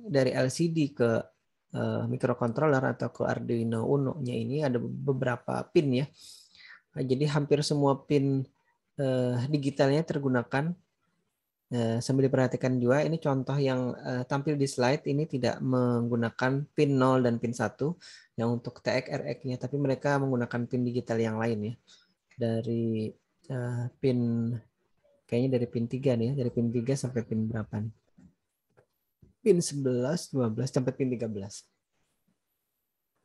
dari LCD ke microcontroller atau ke Arduino Uno-nya ini ada beberapa pin ya. Jadi hampir semua pin digitalnya tergunakan. Sambil diperhatikan juga, ini contoh yang tampil di slide ini tidak menggunakan pin 0 dan pin 1 yang untuk TX RX-nya, tapi mereka menggunakan pin digital yang lain ya. dari pin, kayaknya dari pin 3 nih ya, dari pin 3 sampai pin berapa nih? Pin 11, 12 sampai pin 13.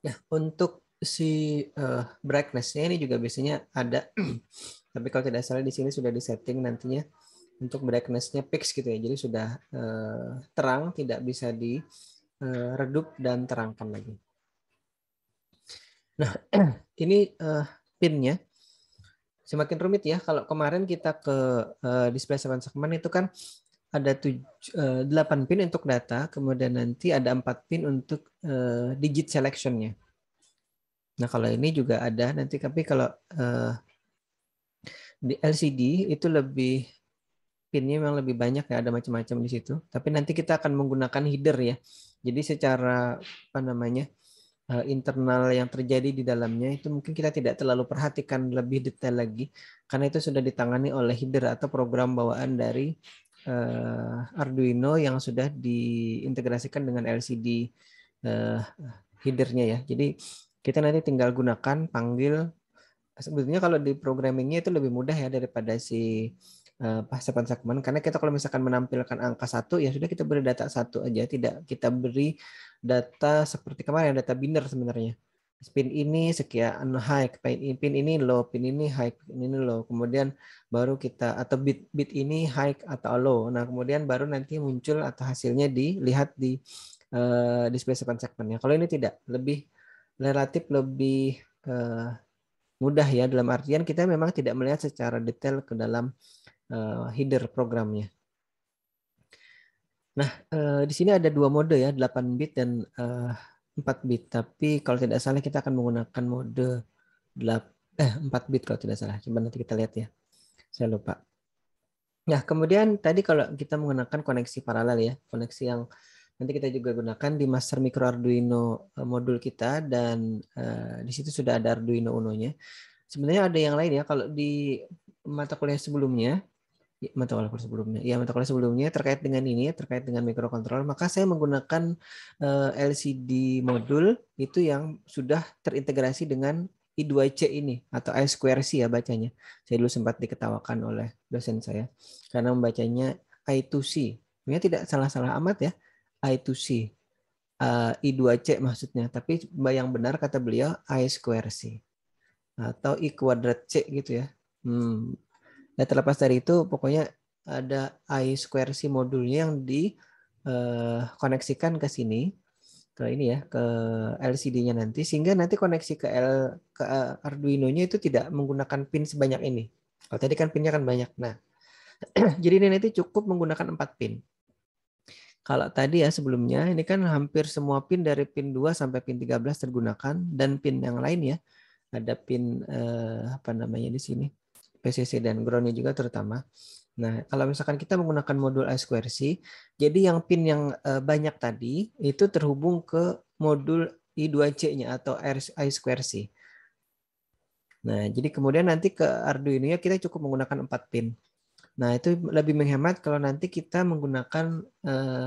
Nah, untuk si brightness-nya ini juga biasanya ada, tapi kalau tidak salah di sini sudah disetting nantinya untuk brightness-nya fix gitu ya. Jadi sudah terang, tidak bisa diredup dan terangkan lagi. Nah, ini pinnya semakin rumit ya. Kalau kemarin kita ke display 7 segment itu kan ada 8 pin untuk data, kemudian nanti ada 4 pin untuk digit selection-nya. Nah, kalau ini juga ada nanti, tapi kalau di LCD itu lebih pinnya memang lebih banyak ya, ada macam-macam di situ. Tapi nanti kita akan menggunakan header ya. Jadi secara apa namanya internal yang terjadi di dalamnya itu mungkin kita tidak terlalu perhatikan lebih detail lagi karena itu sudah ditangani oleh header atau program bawaan dari Arduino yang sudah diintegrasikan dengan LCD headernya ya. Jadi kita nanti tinggal gunakan panggil. Sebetulnya kalau di programmingnya itu lebih mudah ya daripada si pasapan segmen, karena kita kalau misalkan menampilkan angka 1 ya sudah kita beri data 1 aja, tidak kita beri data seperti kemarin data binder sebenarnya. Pin ini sekian high, pin ini low, pin ini high, pin ini low. Kemudian baru kita atau bit ini high atau low. Nah, kemudian baru nanti muncul atau hasilnya dilihat di display segmennya. Kalau ini tidak, lebih relatif lebih mudah ya, dalam artian kita memang tidak melihat secara detail ke dalam header programnya. Nah, di sini ada 2 mode ya, 8 bit dan 4 bit. Tapi kalau tidak salah kita akan menggunakan mode 4 bit kalau tidak salah. Coba nanti kita lihat ya. Saya lupa. Nah, kemudian tadi kalau kita menggunakan koneksi paralel ya, koneksi yang nanti kita juga gunakan di master micro Arduino modul kita, dan di situ sudah ada Arduino Uno-nya. Sebenarnya ada yang lain ya, kalau di mata kuliah sebelumnya terkait dengan ini, terkait dengan microcontroller, maka saya menggunakan LCD modul itu yang sudah terintegrasi dengan I2C ini atau I2C ya bacanya. Saya dulu sempat diketawakan oleh dosen saya karena membacanya I2C. Sebenarnya tidak salah-salah amat ya, I2C. I2C maksudnya, tapi yang benar kata beliau I2C atau I kuadrat C gitu ya. Nah, terlepas dari itu, pokoknya ada I2C modulnya yang dikoneksikan ke sini, ke ini ya, ke LCD-nya nanti, sehingga nanti koneksi ke Arduino-nya itu tidak menggunakan pin sebanyak ini. Kalau tadi kan pinnya kan banyak. Nah, jadi ini nanti cukup menggunakan 4 pin. Kalau tadi ya sebelumnya, ini kan hampir semua pin dari pin 2 sampai pin 13 tergunakan, dan pin yang lain ya, ada pin apa namanya di sini, PCC dan ground-nya juga terutama. Nah, kalau misalkan kita menggunakan modul I2C, jadi yang pin yang banyak tadi itu terhubung ke modul I2C-nya atau I2C. Nah, jadi kemudian nanti ke Arduino-nya kita cukup menggunakan 4 pin. Nah, itu lebih menghemat kalau nanti kita menggunakan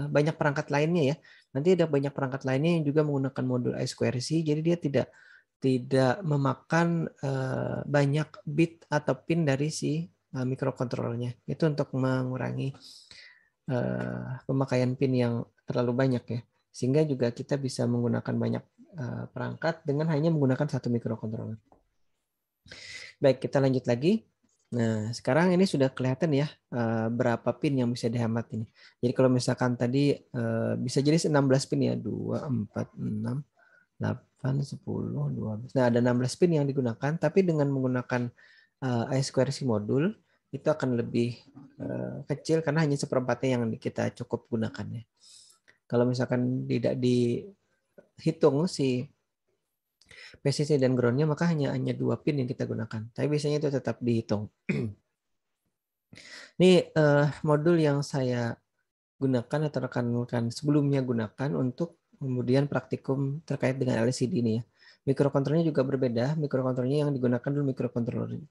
banyak perangkat lainnya ya. Nanti ada banyak perangkat lainnya yang juga menggunakan modul I2C, jadi dia tidak memakan banyak bit atau pin dari si microcontrollernya. Itu untuk mengurangi pemakaian pin yang terlalu banyak ya. Sehingga juga kita bisa menggunakan banyak perangkat dengan hanya menggunakan satu microcontroller. Baik, kita lanjut lagi. Nah, sekarang ini sudah kelihatan ya berapa pin yang bisa dihemat ini. Jadi kalau misalkan tadi bisa jadi 16 pin ya, 2, 4, 6, 8, 10, 12. Nah, ada 16 pin yang digunakan, tapi dengan menggunakan I2C modul itu akan lebih kecil karena hanya seperempatnya yang kita cukup gunakan ya. Kalau misalkan tidak dihitung si PCC dan ground-nya, maka hanya 2 pin yang kita gunakan. Tapi biasanya itu tetap dihitung. Ini modul yang saya gunakan atau rekan-rekan sebelumnya gunakan untuk kemudian praktikum terkait dengan LCD ini ya. Mikrokontrolnya juga berbeda. Mikrokontrolnya yang digunakan dulu mikrokontroler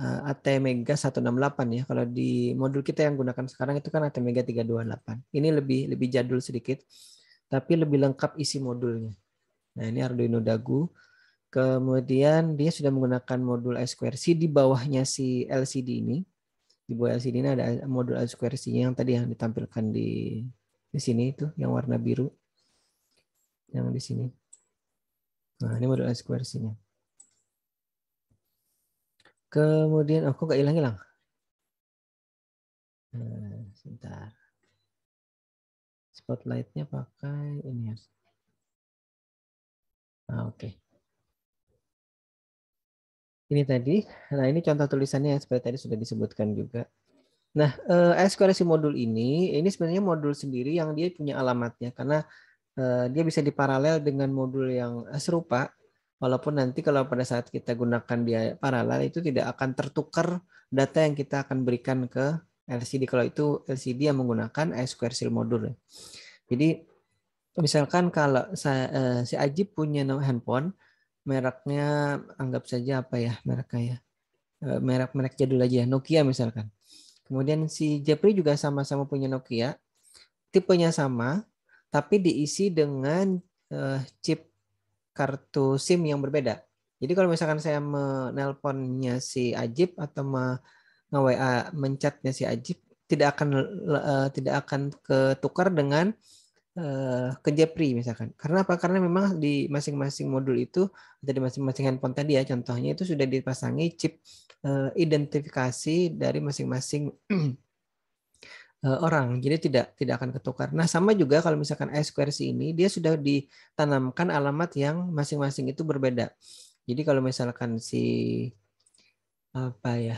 ATmega 168 ya. Kalau di modul kita yang gunakan sekarang itu kan ATmega 328. Ini lebih jadul sedikit, tapi lebih lengkap isi modulnya. Nah, ini Arduino Dagu Kemudian dia sudah menggunakan modul I2C di bawahnya si LCD ini. Di bawah LCD ini ada modul I2C-nya yang tadi yang ditampilkan di sini itu yang warna biru. Yang di sini. Nah, ini modul I2C-nya. Kemudian aku nggak hilang-hilang. Sebentar. Spotlight-nya pakai ini ya. Oke. Ini tadi. Nah, ini contoh tulisannya yang seperti tadi sudah disebutkan juga. Nah, I2C modul ini sebenarnya modul sendiri yang dia punya alamatnya karena dia bisa diparalel dengan modul yang serupa. Walaupun nanti kalau pada saat kita gunakan dia paralel itu tidak akan tertukar data yang kita akan berikan ke LCD. Kalau itu LCD yang menggunakan I2C modul. Jadi misalkan kalau si Ajib punya handphone, mereknya anggap saja apa ya mereknya ya, merek jadul aja, Nokia misalkan. Kemudian si Jepri juga sama-sama punya Nokia, tipenya sama, tapi diisi dengan chip kartu SIM yang berbeda. Jadi kalau misalkan saya menelponnya si Ajib atau nge-WA menchatnya si Ajib, tidak akan ketukar dengan ke Jepri misalkan. Karena apa? Karena memang di masing-masing modul itu atau di masing-masing handphone tadi ya contohnya itu sudah dipasangi chip identifikasi dari masing-masing orang. Jadi tidak akan ketukar. Nah, sama juga kalau misalkan I2C ini dia sudah ditanamkan alamat yang masing-masing itu berbeda. Jadi kalau misalkan si apa ya?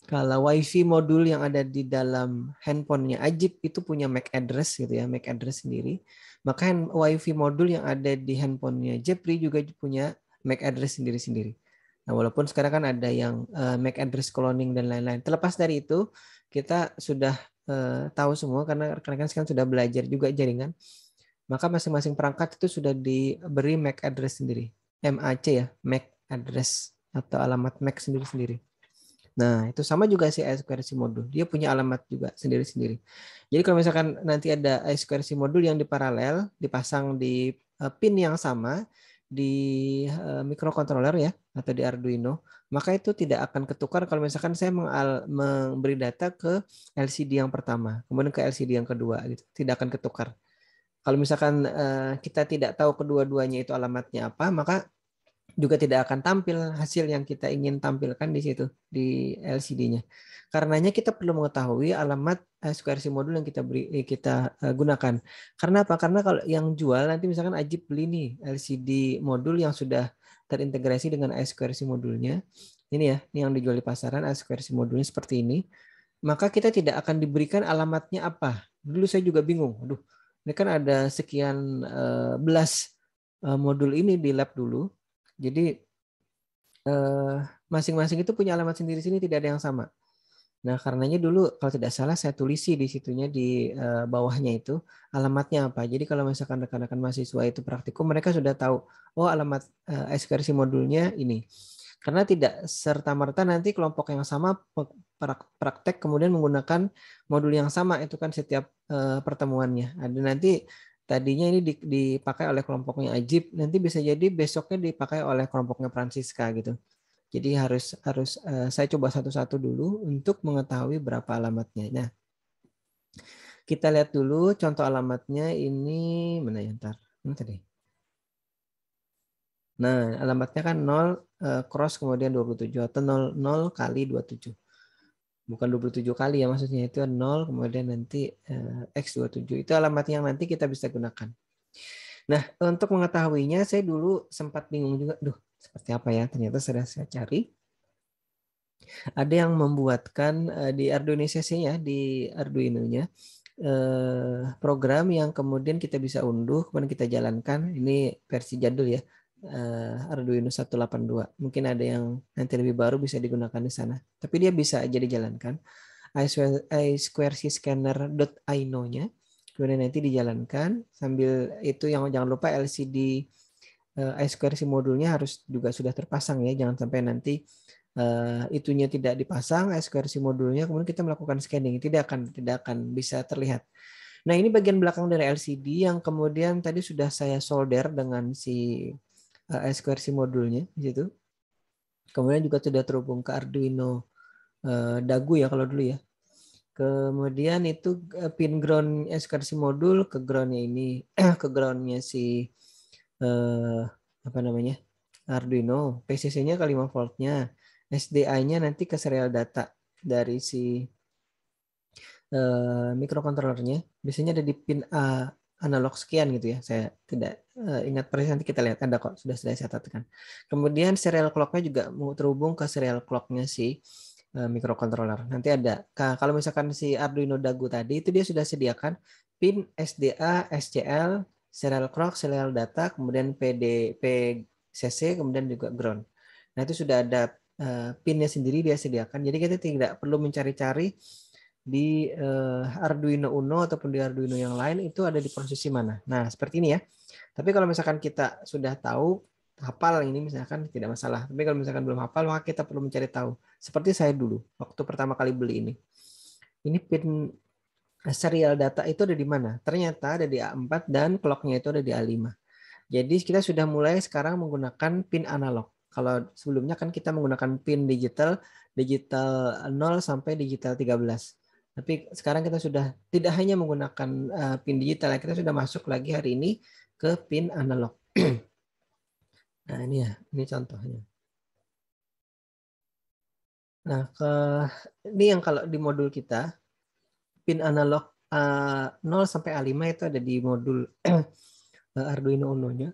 Kalau WiFi modul yang ada di dalam handphonenya Ajib itu punya MAC address gitu ya, MAC address sendiri. Maka WiFi modul yang ada di handphonenya Jepri juga punya MAC address sendiri-sendiri. Nah, walaupun sekarang kan ada yang MAC address cloning dan lain-lain. Terlepas dari itu, kita sudah tahu semua karena rekan-rekan sekarang sudah belajar juga jaringan. Maka masing-masing perangkat itu sudah diberi MAC address sendiri. MAC ya, MAC address atau alamat MAC sendiri-sendiri. Nah, itu sama juga si I2C modul. Dia punya alamat juga sendiri-sendiri. Jadi kalau misalkan nanti ada I2C modul yang diparalel, dipasang di pin yang sama di microcontroller ya atau di Arduino, maka itu tidak akan ketukar kalau misalkan saya memberi data ke LCD yang pertama, kemudian ke LCD yang kedua gitu. Tidak akan ketukar. Kalau misalkan kita tidak tahu kedua-duanya itu alamatnya apa, maka juga tidak akan tampil hasil yang kita ingin tampilkan di situ di LCD-nya. Karenanya kita perlu mengetahui alamat I2C modul yang kita gunakan. Karena apa? Karena kalau yang jual nanti misalkan Ajib beli nih LCD modul yang sudah terintegrasi dengan I2C modulnya. Ini ya, ini yang dijual di pasaran I2C modulnya seperti ini. Maka kita tidak akan diberikan alamatnya apa. Dulu saya juga bingung. Aduh, ini kan ada sekian belas modul ini di lab dulu. Jadi masing-masing itu punya alamat sendiri-sendiri, tidak ada yang sama. Nah, karenanya dulu kalau tidak salah saya tulisi di situnya di bawahnya itu alamatnya apa. Jadi kalau misalkan rekan-rekan mahasiswa itu praktikum, mereka sudah tahu, oh alamat I2C modulnya ini. Karena tidak serta-merta nanti kelompok yang sama praktek kemudian menggunakan modul yang sama itu kan setiap pertemuannya. Ada nanti tadinya ini dipakai oleh kelompoknya Ajib, nanti bisa jadi besoknya dipakai oleh kelompoknya Francisca gitu. Jadi harus saya coba satu-satu dulu untuk mengetahui berapa alamatnya. Nah, kita lihat dulu contoh alamatnya ini mana ya ntar? Mana tadi? Nah, alamatnya kan 0 cross kemudian 27 atau 0 kali 27. Bukan 27 kali ya maksudnya, itu 0 kemudian nanti X27. Itu alamat yang nanti kita bisa gunakan. Nah, untuk mengetahuinya saya dulu sempat bingung juga, seperti apa ya? Ternyata sudah saya cari. Ada yang membuatkan di Arduino-nya, di Arduino-nya program yang kemudian kita bisa unduh, kemudian kita jalankan. Ini versi jadul ya. Arduino 182. Mungkin ada yang nanti lebih baru bisa digunakan di sana. Tapi dia bisa aja dijalankan. I2C scanner.ino-nya. Kemudian nanti dijalankan sambil itu yang jangan lupa LCD I2C modulnya harus juga sudah terpasang ya. Jangan sampai nanti itunya tidak dipasang I2C modulnya kemudian kita melakukan scanning tidak akan bisa terlihat. Nah, ini bagian belakang dari LCD yang kemudian tadi sudah saya solder dengan si I2C modulnya di situ. Kemudian juga sudah terhubung ke Arduino Dagu ya kalau dulu ya. Kemudian itu pin ground I2C modul ke groundnya ini, ke groundnya si apa namanya Arduino, PCC-nya ke 5 voltnya, SDI-nya nanti ke serial data dari si mikrokontrolernya. Biasanya ada di pin A analog sekian gitu ya. Saya tidak ingat persis, nanti kita lihat ada kok, sudah saya catatkan. Kemudian serial clock-nya juga mau terhubung ke serial clock-nya si mikrokontroler. Nanti ada. Kalau misalkan si Arduino Dagu tadi itu dia sudah sediakan pin SDA, SCL, serial clock, serial data, kemudian PCC, kemudian juga ground. Nah itu sudah ada pinnya sendiri dia sediakan. Jadi kita tidak perlu mencari-cari di Arduino Uno ataupun di Arduino yang lain itu ada di posisi mana. Nah seperti ini ya. Tapi kalau misalkan kita sudah tahu, hafal ini misalkan tidak masalah. Tapi kalau misalkan belum hafal, maka kita perlu mencari tahu. Seperti saya dulu waktu pertama kali beli ini. Ini pin serial data itu ada di mana? Ternyata ada di A4 dan clock-nya itu ada di A5. Jadi kita sudah mulai sekarang menggunakan pin analog. Kalau sebelumnya kan kita menggunakan pin digital 0 sampai digital 13. Tapi sekarang kita sudah tidak hanya menggunakan pin digital, kita sudah masuk lagi hari ini ke pin analog. Nah ini ya, ini contohnya. Nah ini yang kalau di modul kita, pin analog 0 sampai A5 itu ada di modul Arduino Uno-nya.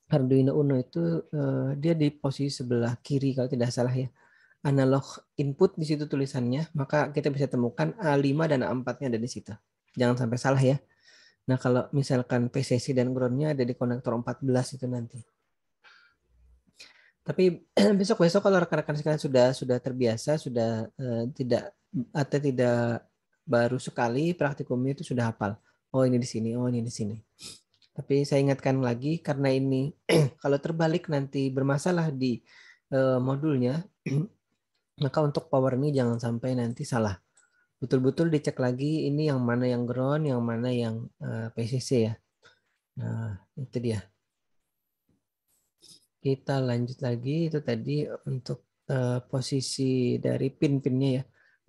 Arduino Uno itu dia di posisi sebelah kiri kalau tidak salah ya. Analog input di situ tulisannya, maka kita bisa temukan A5 dan A4-nya ada di situ. Jangan sampai salah ya. Nah, kalau misalkan PCC dan ground-nya ada di konektor 14 itu nanti. Tapi besok-besok kalau rekan-rekan sekalian sudah terbiasa, sudah tidak baru sekali praktikumnya itu sudah hafal. Oh, ini di sini, oh ini di sini. Tapi saya ingatkan lagi karena ini kalau terbalik nanti bermasalah di modulnya, maka untuk power ini jangan sampai nanti salah. Betul-betul dicek lagi ini yang mana yang ground, yang mana yang PCC ya. Nah, itu dia. Kita lanjut lagi, itu tadi untuk posisi dari pin-pinnya ya.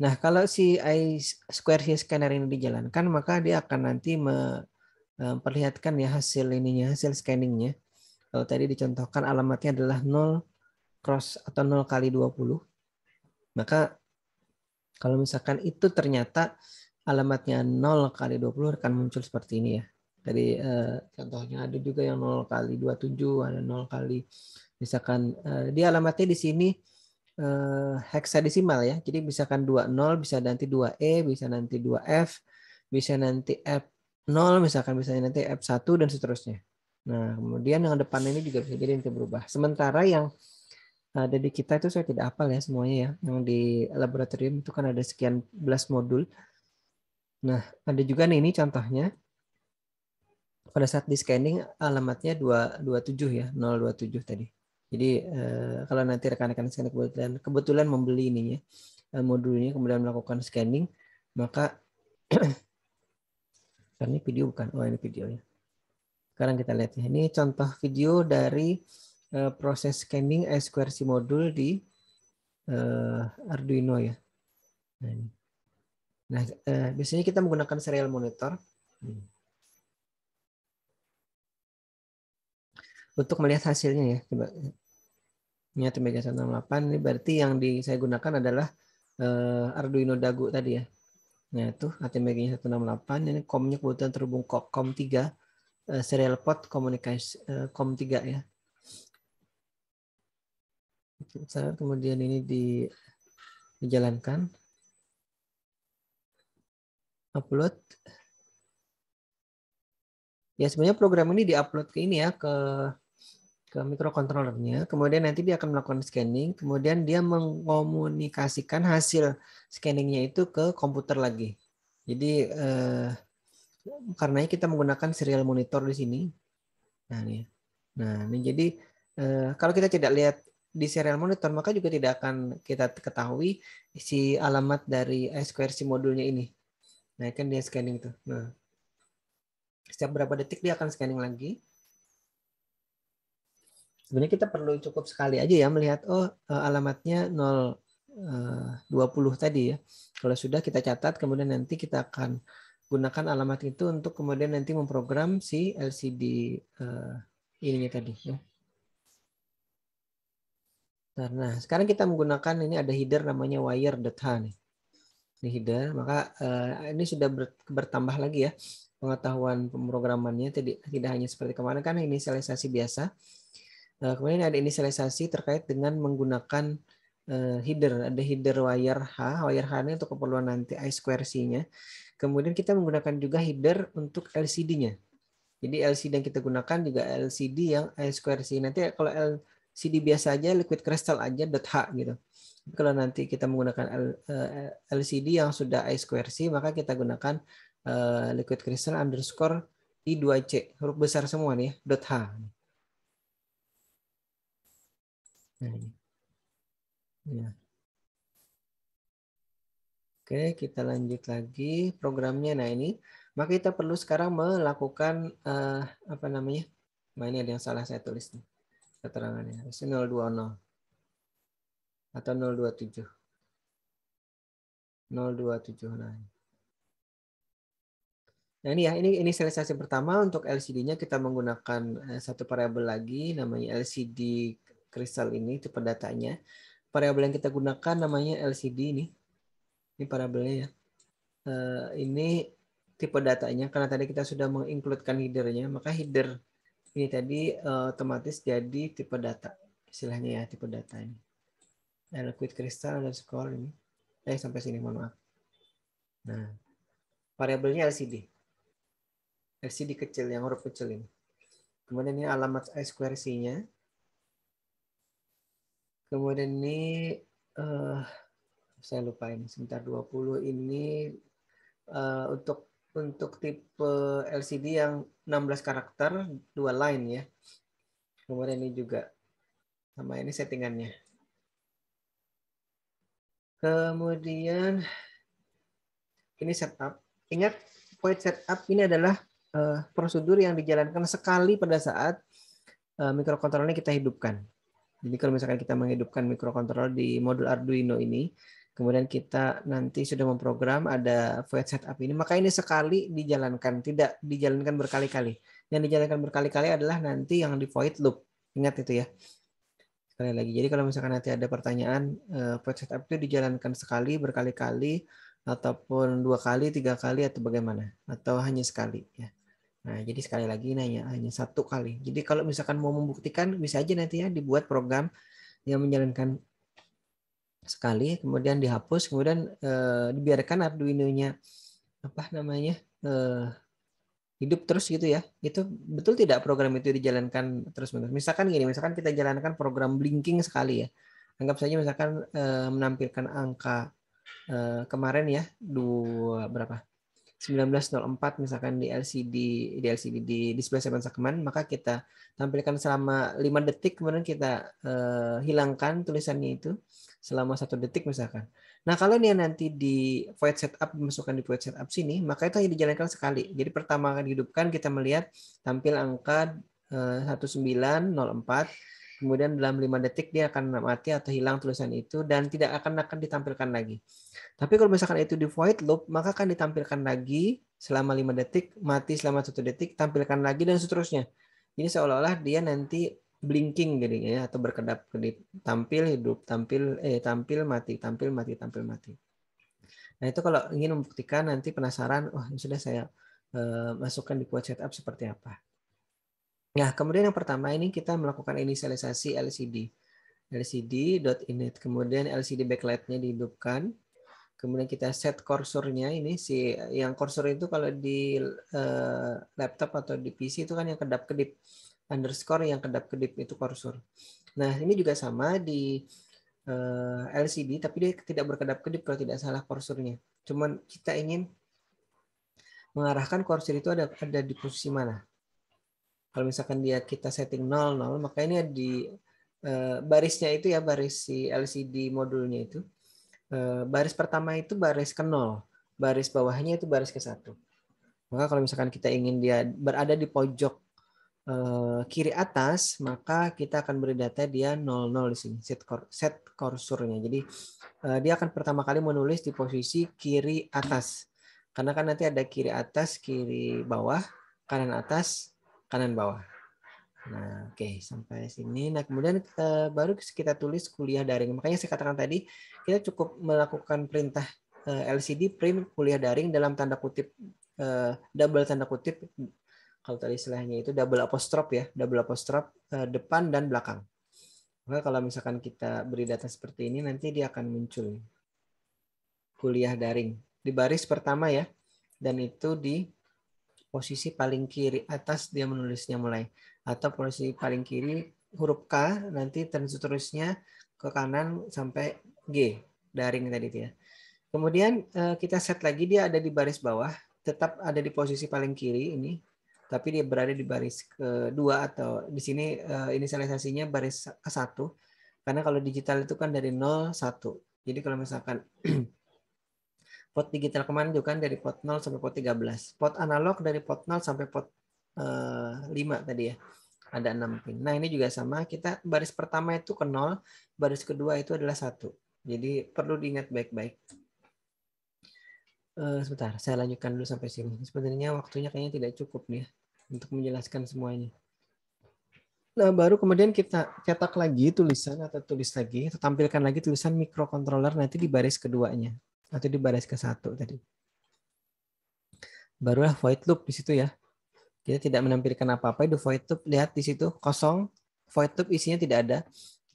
Nah, kalau si I2C scanner ini dijalankan, maka dia akan nanti memperlihatkan ya hasil ininya, hasil scanningnya. Kalau tadi dicontohkan alamatnya adalah 0 cross atau 0 kali 20. Maka kalau misalkan itu ternyata alamatnya 0 kali 20 akan muncul seperti ini ya. Tadi contohnya ada juga yang 0 kali 27, ada 0 kali misalkan dia alamatnya di sini heksadesimal ya. Jadi misalkan 20 bisa nanti 2E, bisa nanti 2F, bisa nanti F0, misalkan bisa nanti F1 dan seterusnya. Nah, kemudian yang depan ini juga bisa jadi nanti berubah. Sementara yang ada di kita itu saya tidak hafal ya semuanya ya. Yang di laboratorium itu kan ada sekian belas modul. Nah, ada juga nih ini contohnya. Pada saat di scanning alamatnya 227 ya, 027 tadi. Jadi kalau nanti rekan-rekan scanning kebetulan membeli ininya modulnya kemudian melakukan scanning, maka ini video bukan? Oh ini videonya. Sekarang kita lihat ya. Ini contoh video dari proses scanning I2C modul di Arduino ya. Nah, biasanya kita menggunakan serial monitor untuk melihat hasilnya ya. Coba. Ini ATmega168 ini berarti yang saya gunakan adalah Arduino Dagu tadi ya. Nah itu ATmega168 ini COM-nya kebetulan terhubung COM3 serial port komunikasi COM3 ya. Kemudian ini dijalankan, upload. Ya sebenarnya program ini diupload ke ini ya ke mikrokontrolernya. Kemudian nanti dia akan melakukan scanning. Kemudian dia mengkomunikasikan hasil scanningnya itu ke komputer lagi. Jadi karena kita menggunakan serial monitor di sini. Nah ini jadi kalau kita tidak lihat di serial monitor maka juga tidak akan kita ketahui si alamat dari I2C modulnya ini. Nah kan dia scanning tuh. Nah setiap berapa detik dia akan scanning lagi. Sebenarnya kita perlu cukup sekali aja ya melihat alamatnya 020 tadi ya. Kalau sudah kita catat, kemudian nanti kita akan gunakan alamat itu untuk kemudian nanti memprogram si LCD ininya tadi ya. Nah, sekarang kita menggunakan ini ada header namanya wire.h nih. Ini header, maka ini sudah bertambah lagi ya pengetahuan pemrogramannya, tidak hanya seperti kemarin kan inisialisasi biasa. Kemudian ada inisialisasi terkait dengan menggunakan header. Ada header wire H ini untuk keperluan nanti I2C-nya. Kemudian kita menggunakan juga header untuk LCD-nya. Jadi LCD yang kita gunakan juga LCD yang I2C. Nanti kalau LCD biasa aja, liquid crystal aja .h gitu. Kalau nanti kita menggunakan LCD yang sudah I2C, maka kita gunakan liquid crystal underscore I2C. Huruf besar semua nih ya, .h. Nah, ini. Ya. Oke, kita lanjut lagi programnya. Nah ini, maka kita perlu sekarang melakukan apa namanya? Nah ini ada yang salah saya tulis nih keterangannya. 020 atau 027. 027. Nah ini ya, ini inisialisasi pertama untuk LCD-nya kita menggunakan satu variabel lagi namanya LCD kristal ini tipe datanya. Variabel yang kita gunakan namanya LCD ini. Ini variabelnya ya. Ini tipe datanya karena tadi kita sudah mengincludekan headernya, maka header ini tadi otomatis jadi tipe data istilahnya ya, tipe data ini. Liquid crystal underscore ini. Sampai sini mohon maaf. Nah, variabelnya LCD. LCD kecil yang huruf kecil ini. Kemudian ini alamat I2C-nya. Kemudian ini saya lupa ini sebentar 20 ini untuk tipe LCD yang 16 karakter 2 line ya. Kemudian ini juga sama ini settingannya. Kemudian ini setup. Ingat void setup ini adalah prosedur yang dijalankan sekali pada saat mikrokontrolernya kita hidupkan. Jadi kalau misalkan kita menghidupkan mikrokontroler di modul Arduino ini, kemudian kita nanti sudah memprogram ada void setup ini, maka ini sekali dijalankan, tidak dijalankan berkali-kali. Yang dijalankan berkali-kali adalah nanti yang di void loop. Ingat itu ya. Sekali lagi. Jadi kalau misalkan nanti ada pertanyaan void setup itu dijalankan sekali, berkali-kali, ataupun 2 kali, 3 kali, atau bagaimana? Atau hanya sekali ya. Nah, jadi sekali lagi hanya 1 kali. Jadi kalau misalkan mau membuktikan bisa aja nanti ya dibuat program yang menjalankan sekali, kemudian dihapus, kemudian dibiarkan Arduino-nya apa namanya hidup terus gitu ya. Itu betul tidak program itu dijalankan terus-menerus. Misalkan gini, misalkan kita jalankan program blinking sekali ya. Anggap saja misalkan menampilkan angka kemarin ya 1904 misalkan di LCD di display 7 segment, maka kita tampilkan selama 5 detik, kemudian kita hilangkan tulisannya itu selama 1 detik misalkan. Nah kalau ini nanti di void setup, dimasukkan di void setup sini, maka itu hanya dijalankan sekali. Jadi pertama kali dihidupkan kita melihat tampil angka 1904, kemudian dalam 5 detik dia akan mati atau hilang tulisan itu dan tidak akan ditampilkan lagi. Tapi kalau misalkan itu di void loop, maka akan ditampilkan lagi selama 5 detik, mati selama 1 detik, tampilkan lagi dan seterusnya. Ini seolah-olah dia nanti blinking jadinya ya, atau berkedap-kedip, tampil hidup, tampil mati, tampil mati, tampil mati. Nah, itu kalau ingin membuktikan nanti penasaran, sudah saya masukkan di void setup seperti apa. Nah, kemudian yang pertama ini kita melakukan inisialisasi LCD.init, kemudian LCD backlight-nya dihidupkan, kemudian kita set kursornya ini yang kursor itu kalau di laptop atau di PC itu kan yang kedap-kedip, underscore yang kedap-kedip itu kursor. Nah, ini juga sama di LCD, tapi dia tidak berkedap-kedip kalau tidak salah kursornya. Cuman kita ingin mengarahkan kursor itu ada di posisi mana. Kalau misalkan kita setting 00, maka ini di barisnya itu ya, baris si LCD modulnya itu. Baris pertama itu baris ke 0. Baris bawahnya itu baris ke 1. Maka kalau misalkan kita ingin dia berada di pojok kiri atas, maka kita akan beri data dia 00 di sini, set kursornya. Jadi dia akan pertama kali menulis di posisi kiri atas. Karena kan nanti ada kiri atas, kiri bawah, kanan atas, kanan bawah. Nah, oke, sampai sini. Nah, kemudian baru kita tulis kuliah daring. Makanya saya katakan tadi, kita cukup melakukan perintah LCD print kuliah daring dalam tanda kutip, double tanda kutip. Kalau tadi istilahnya itu double apostrof ya, double apostrof depan dan belakang. Maka kalau misalkan kita beri data seperti ini, nanti dia akan muncul kuliah daring di baris pertama ya, dan itu di posisi paling kiri atas dia menulisnya mulai, atau posisi paling kiri huruf K, nanti seterusnya ke kanan sampai G daring tadi itu ya. Kemudian kita set lagi dia ada di baris bawah, tetap ada di posisi paling kiri ini. Tapi dia berada di baris kedua atau di sini inisialisasinya baris ke-1. Karena kalau digital itu kan dari 0, 1. Jadi kalau misalkan pot digital kemarin juga kan dari pot 0 sampai pot 13. Pot analog dari pot 0 sampai pot 5 tadi ya. Ada 6 pin. Nah ini juga sama, kita baris pertama itu ke 0, baris kedua itu adalah 1. Jadi perlu diingat baik-baik. Sebentar, saya lanjutkan dulu sampai sini. Sebenarnya waktunya kayaknya tidak cukup nih ya, untuk menjelaskan semuanya. Nah, baru kemudian kita cetak lagi tulisan atau tulis lagi, atau tampilkan lagi tulisan microcontroller nanti di baris keduanya atau di baris ke-1 tadi. Barulah void loop di situ ya. Kita tidak menampilkan apa-apa, itu void loop, lihat di situ kosong, void loop isinya tidak ada.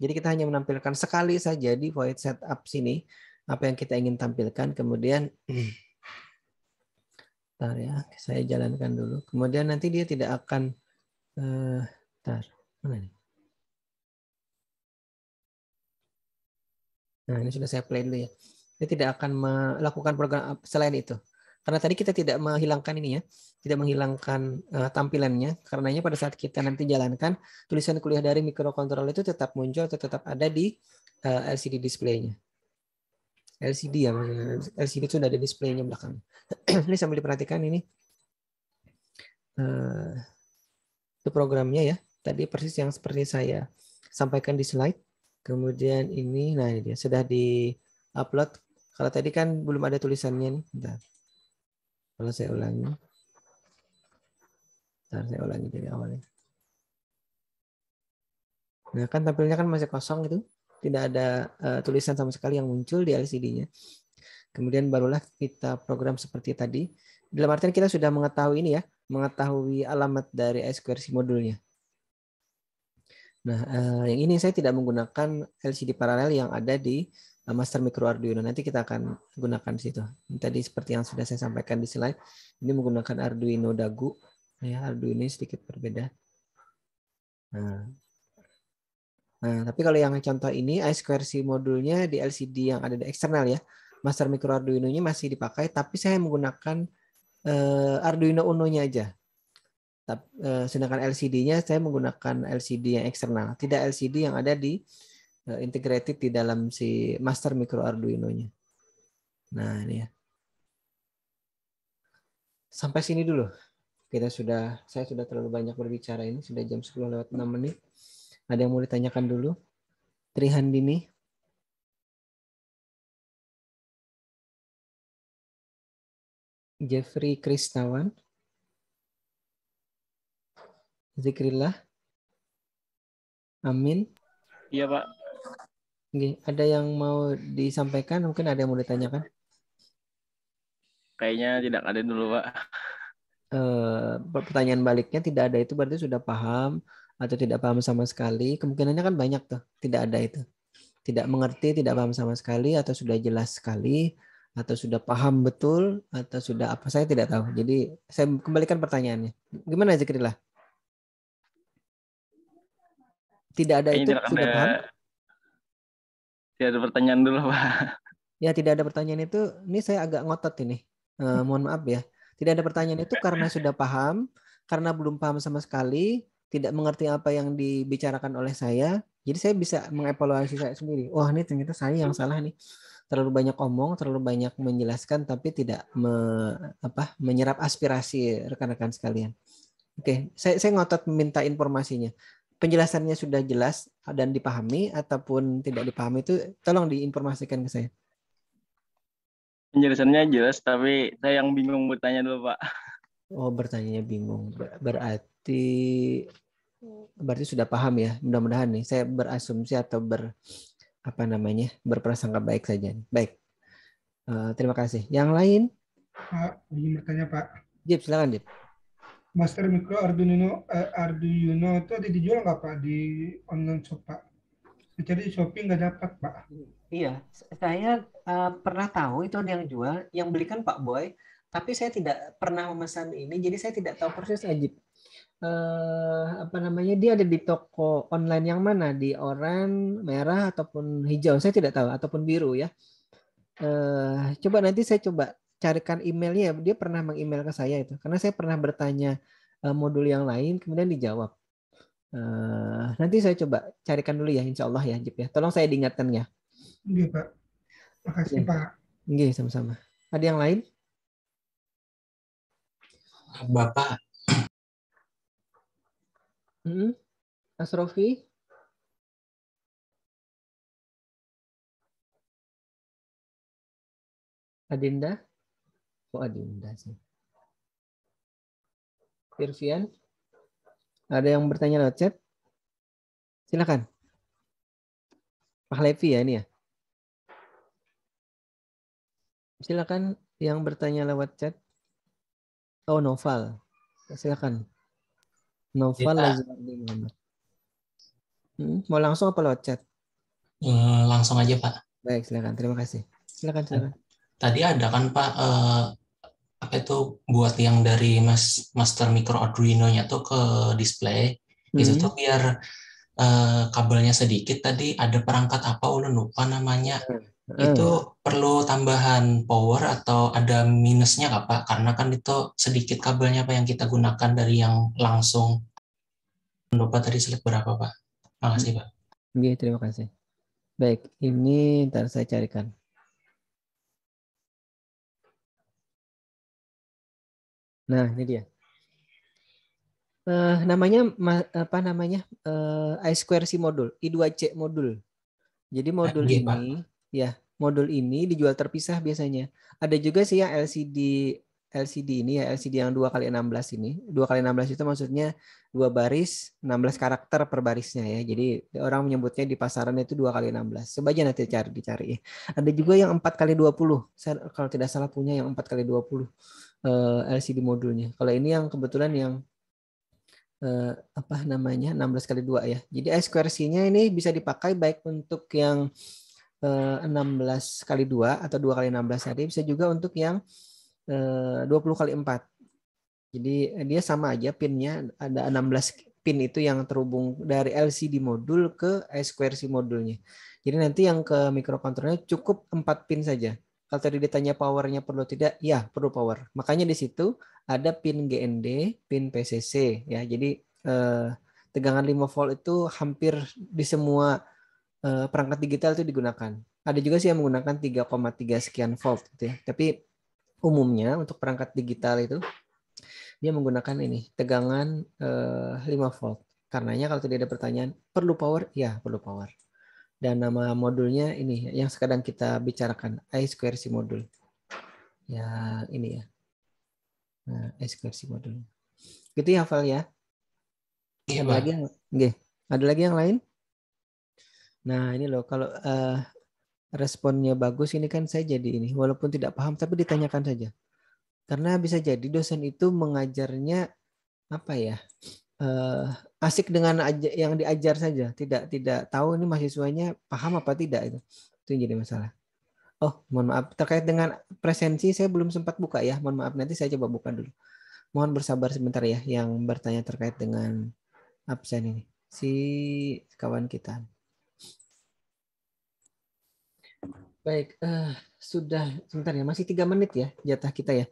Jadi kita hanya menampilkan sekali saja di void setup sini apa yang kita ingin tampilkan, kemudian bentar ya, saya jalankan dulu. Kemudian nanti dia tidak akan bentar, mana nih? Nah, ini sudah saya play dulu ya. Dia tidak akan melakukan program selain itu. Karena tadi kita tidak menghilangkan ini ya, tidak menghilangkan tampilannya. Karenanya pada saat kita nanti jalankan, tulisan kuliah dari microcontroller itu tetap muncul atau tetap ada di LCD display-nya. LCD ya, LCD itu sudah ada display-nya belakang. Ini sambil diperhatikan ini. Itu programnya ya. Tadi persis yang seperti saya sampaikan di slide. Kemudian ini, nah ini dia sudah di-upload. Kalau tadi kan belum ada tulisannya nih. Bentar. Kalau saya ulangi. Bentar, saya ulangi dari awalnya. Nah kan tampilnya kan masih kosong itu. Tidak ada tulisan sama sekali yang muncul di LCD-nya. Kemudian barulah kita program seperti tadi. Dalam artian kita sudah mengetahui ini ya, mengetahui alamat dari I2C modulnya. Nah, yang ini saya tidak menggunakan LCD paralel yang ada di Master Micro Arduino. Nanti kita akan gunakan di situ. Tadi seperti yang sudah saya sampaikan di slide, ini menggunakan Arduino Dagu. Ya, Arduino sedikit berbeda. Nah, tapi kalau yang contoh ini I2C modulnya di LCD yang ada di eksternal ya. Master Micro Arduino-nya masih dipakai, tapi saya menggunakan Arduino Uno-nya aja. Sedangkan LCD-nya saya menggunakan LCD yang eksternal, tidak LCD yang ada di integrated di dalam si Master Micro Arduino-nya. Nah, ini ya. Sampai sini dulu. Saya sudah terlalu banyak berbicara ini, sudah jam 10:06. Ada yang mau ditanyakan dulu? Trihandini. Jeffrey Kristawan. Zikrillah. Amin. Iya, Pak. Ada yang mau disampaikan? Mungkin ada yang mau ditanyakan? Kayaknya tidak ada dulu, Pak. Pertanyaan baliknya tidak ada itu berarti sudah paham atau tidak paham sama sekali. Kemungkinannya kan banyak tuh. Tidak ada itu. Tidak mengerti, tidak paham sama sekali, atau sudah jelas sekali, atau sudah paham betul, atau sudah apa, saya tidak tahu. Jadi saya kembalikan pertanyaannya. Gimana Zikrillah? Tidak ada itu, sudah paham? Tidak ada pertanyaan dulu, Pak. Ya, tidak ada pertanyaan itu, ini saya agak ngotot ini. Mohon maaf ya. Tidak ada pertanyaan itu karena sudah paham, karena belum paham sama sekali, tidak mengerti apa yang dibicarakan oleh saya. Jadi saya bisa mengevaluasi saya sendiri. Wah, ini ternyata saya yang salah nih. Terlalu banyak omong, terlalu banyak menjelaskan, tapi tidak menyerap aspirasi rekan-rekan sekalian. Oke, saya ngotot minta informasinya. Penjelasannya sudah jelas dan dipahami ataupun tidak dipahami itu tolong diinformasikan ke saya. Penjelasannya jelas, tapi saya yang bingung bertanya dulu, Pak. Oh, bertanya bingung. Berarti sudah paham ya. Mudah-mudahan nih saya berasumsi atau berprasangka baik saja. Baik. Terima kasih. Yang lain? Pak, izin bertanya Pak. Jip, silakan Jip. Master Micro Arduino itu ada dijual nggak Pak di online shop Pak? Saya cari di Shopee nggak dapat Pak. Iya, saya pernah tahu itu ada yang jual, yang belikan Pak Boy, tapi saya tidak pernah memesan ini, jadi saya tidak tahu persis Ajib. Dia ada di toko online yang mana, di oranye, merah ataupun hijau, saya tidak tahu, ataupun biru ya. Coba nanti saya coba carikan emailnya, dia pernah meng-email ke saya itu, karena saya pernah bertanya modul yang lain, kemudian dijawab. Nanti saya coba carikan dulu ya, insya Allah ya, Jip ya. Tolong saya diingatkan ya. Iya Pak. Makasih Pak. Oke, sama-sama. Ada yang lain? Bapak. Mas Rofi? Adinda? Oh, Adinda sih. Firvian? Ada yang bertanya lewat chat? Silakan. Pak Levi ya ini ya. Silakan yang bertanya lewat chat. Oh, Noval. Silakan. Noval Lazardi Muhammad. Mau langsung apa lewat chat? Langsung aja Pak. Baik, silakan. Terima kasih. Silakan. Tadi ada kan Pak apa itu buat yang dari Master Micro Arduino-nya tuh ke display. Itu tuh biar kabelnya sedikit, tadi ada perangkat apa ulun lupa namanya. Itu perlu tambahan power atau ada minusnya nggak Pak? Karena kan itu sedikit kabelnya Pak yang kita gunakan dari yang langsung. Lupa tadi slide berapa Pak? Makasih Pak. Oke, terima kasih. Baik, ini ntar saya carikan. Nah, ini dia. I2C modul, I2C modul. Jadi modul modul ini dijual terpisah biasanya. Ada juga sih yang LCD ini ya, LCD yang 2x16 ini. 2x16 itu maksudnya 2 baris, 16 karakter per barisnya ya. Jadi orang menyebutnya di pasaran itu 2x16. Coba aja nanti dicari. Ada juga yang 4x20. Saya kalau tidak salah punya yang 4x20 LCD modulnya. Kalau ini yang kebetulan yang 16x2 ya. Jadi I2C-nya ini bisa dipakai baik untuk yang 16x2 atau 2x16 tadi, bisa juga untuk yang 20x4. Jadi dia sama aja pinnya, ada 16 pin itu yang terhubung dari LCD modul ke I2C modulnya. Jadi nanti yang ke microcontrollernya cukup 4 pin saja. Kalau tadi ditanya powernya perlu tidak, ya perlu power. Makanya di situ ada pin GND, pin PCC ya. Jadi tegangan 5 volt itu hampir di semua perangkat digital itu digunakan. Ada juga sih yang menggunakan 3,3 sekian volt gitu ya. Tapi umumnya untuk perangkat digital itu dia menggunakan ini tegangan 5 volt. Karenanya kalau tidak ada pertanyaan perlu power, ya perlu power. Dan nama modulnya ini yang sekarang kita bicarakan, I2C modul. Ya ini ya. Nah, I2C modul. Gitu ya hafal ya. Iya, Ada lagi yang lain? Nah, ini loh kalau responnya bagus ini kan saya jadi ini walaupun tidak paham tapi ditanyakan saja. Karena bisa jadi dosen itu mengajarnya asik dengan yang diajar saja, tidak tahu ini mahasiswanya paham apa tidak itu yang jadi masalah. Oh, mohon maaf terkait dengan presensi saya belum sempat buka ya, mohon maaf nanti saya coba buka dulu. Mohon bersabar sebentar ya yang bertanya terkait dengan absen ini si kawan kita. Baik, sudah sebentar ya, masih 3 menit ya jatah kita ya.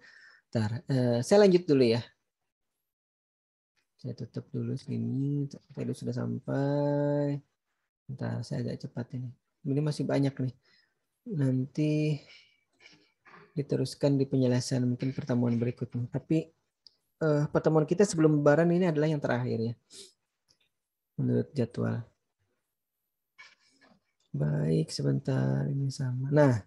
Bentar, saya lanjut dulu ya. Saya tutup dulu sini. Tadi sudah sampai. Bentar, saya agak cepat ini. Ini masih banyak nih. Nanti diteruskan di penjelasan mungkin pertemuan berikutnya. Tapi pertemuan kita sebelum Lebaran ini adalah yang terakhir ya, menurut jadwal. Baik, sebentar ini sama. Nah,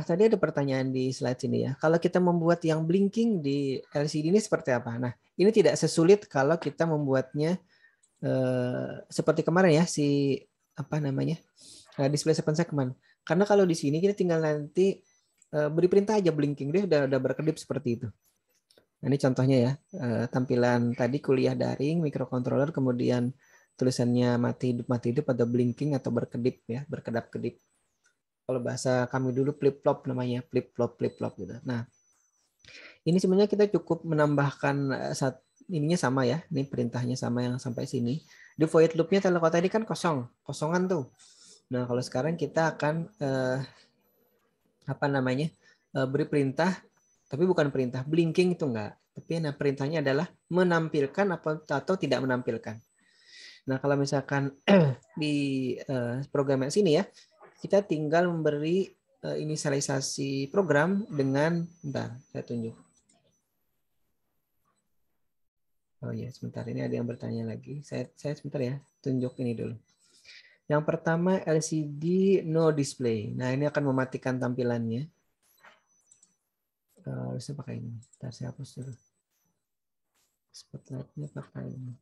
tadi ada pertanyaan di slide sini ya. Kalau kita membuat yang blinking di LCD ini seperti apa? Nah, ini tidak sesulit kalau kita membuatnya seperti kemarin ya, si apa namanya, display 7 segment. Karena kalau di sini kita tinggal nanti beri perintah aja blinking, dia udah berkedip seperti itu. Nah, ini contohnya ya, tampilan tadi kuliah daring, microcontroller, kemudian tulisannya mati hidup atau blinking atau berkedip ya, berkedap-kedip. Kalau bahasa kami dulu flip-flop namanya, flip-flop gitu. Nah, ini sebenarnya kita cukup menambahkan ininya sama ya, ini perintahnya sama yang sampai sini. Di void loop-nya kalau tadi kan kosongan tuh. Nah, kalau sekarang kita akan beri perintah, tapi bukan perintah blinking itu enggak. Tapi nah perintahnya adalah menampilkan atau tidak menampilkan. Nah, kalau misalkan di program yang sini ya, kita tinggal memberi inisialisasi program dengan, bentar, saya tunjuk. Oh ya, sebentar, ini ada yang bertanya lagi. Saya sebentar ya, tunjuk ini dulu. Yang pertama LCD no display. Nah, ini akan mematikan tampilannya. Harusnya pakai ini. Bentar, saya hapus dulu. Spotlight-nya pakai ini.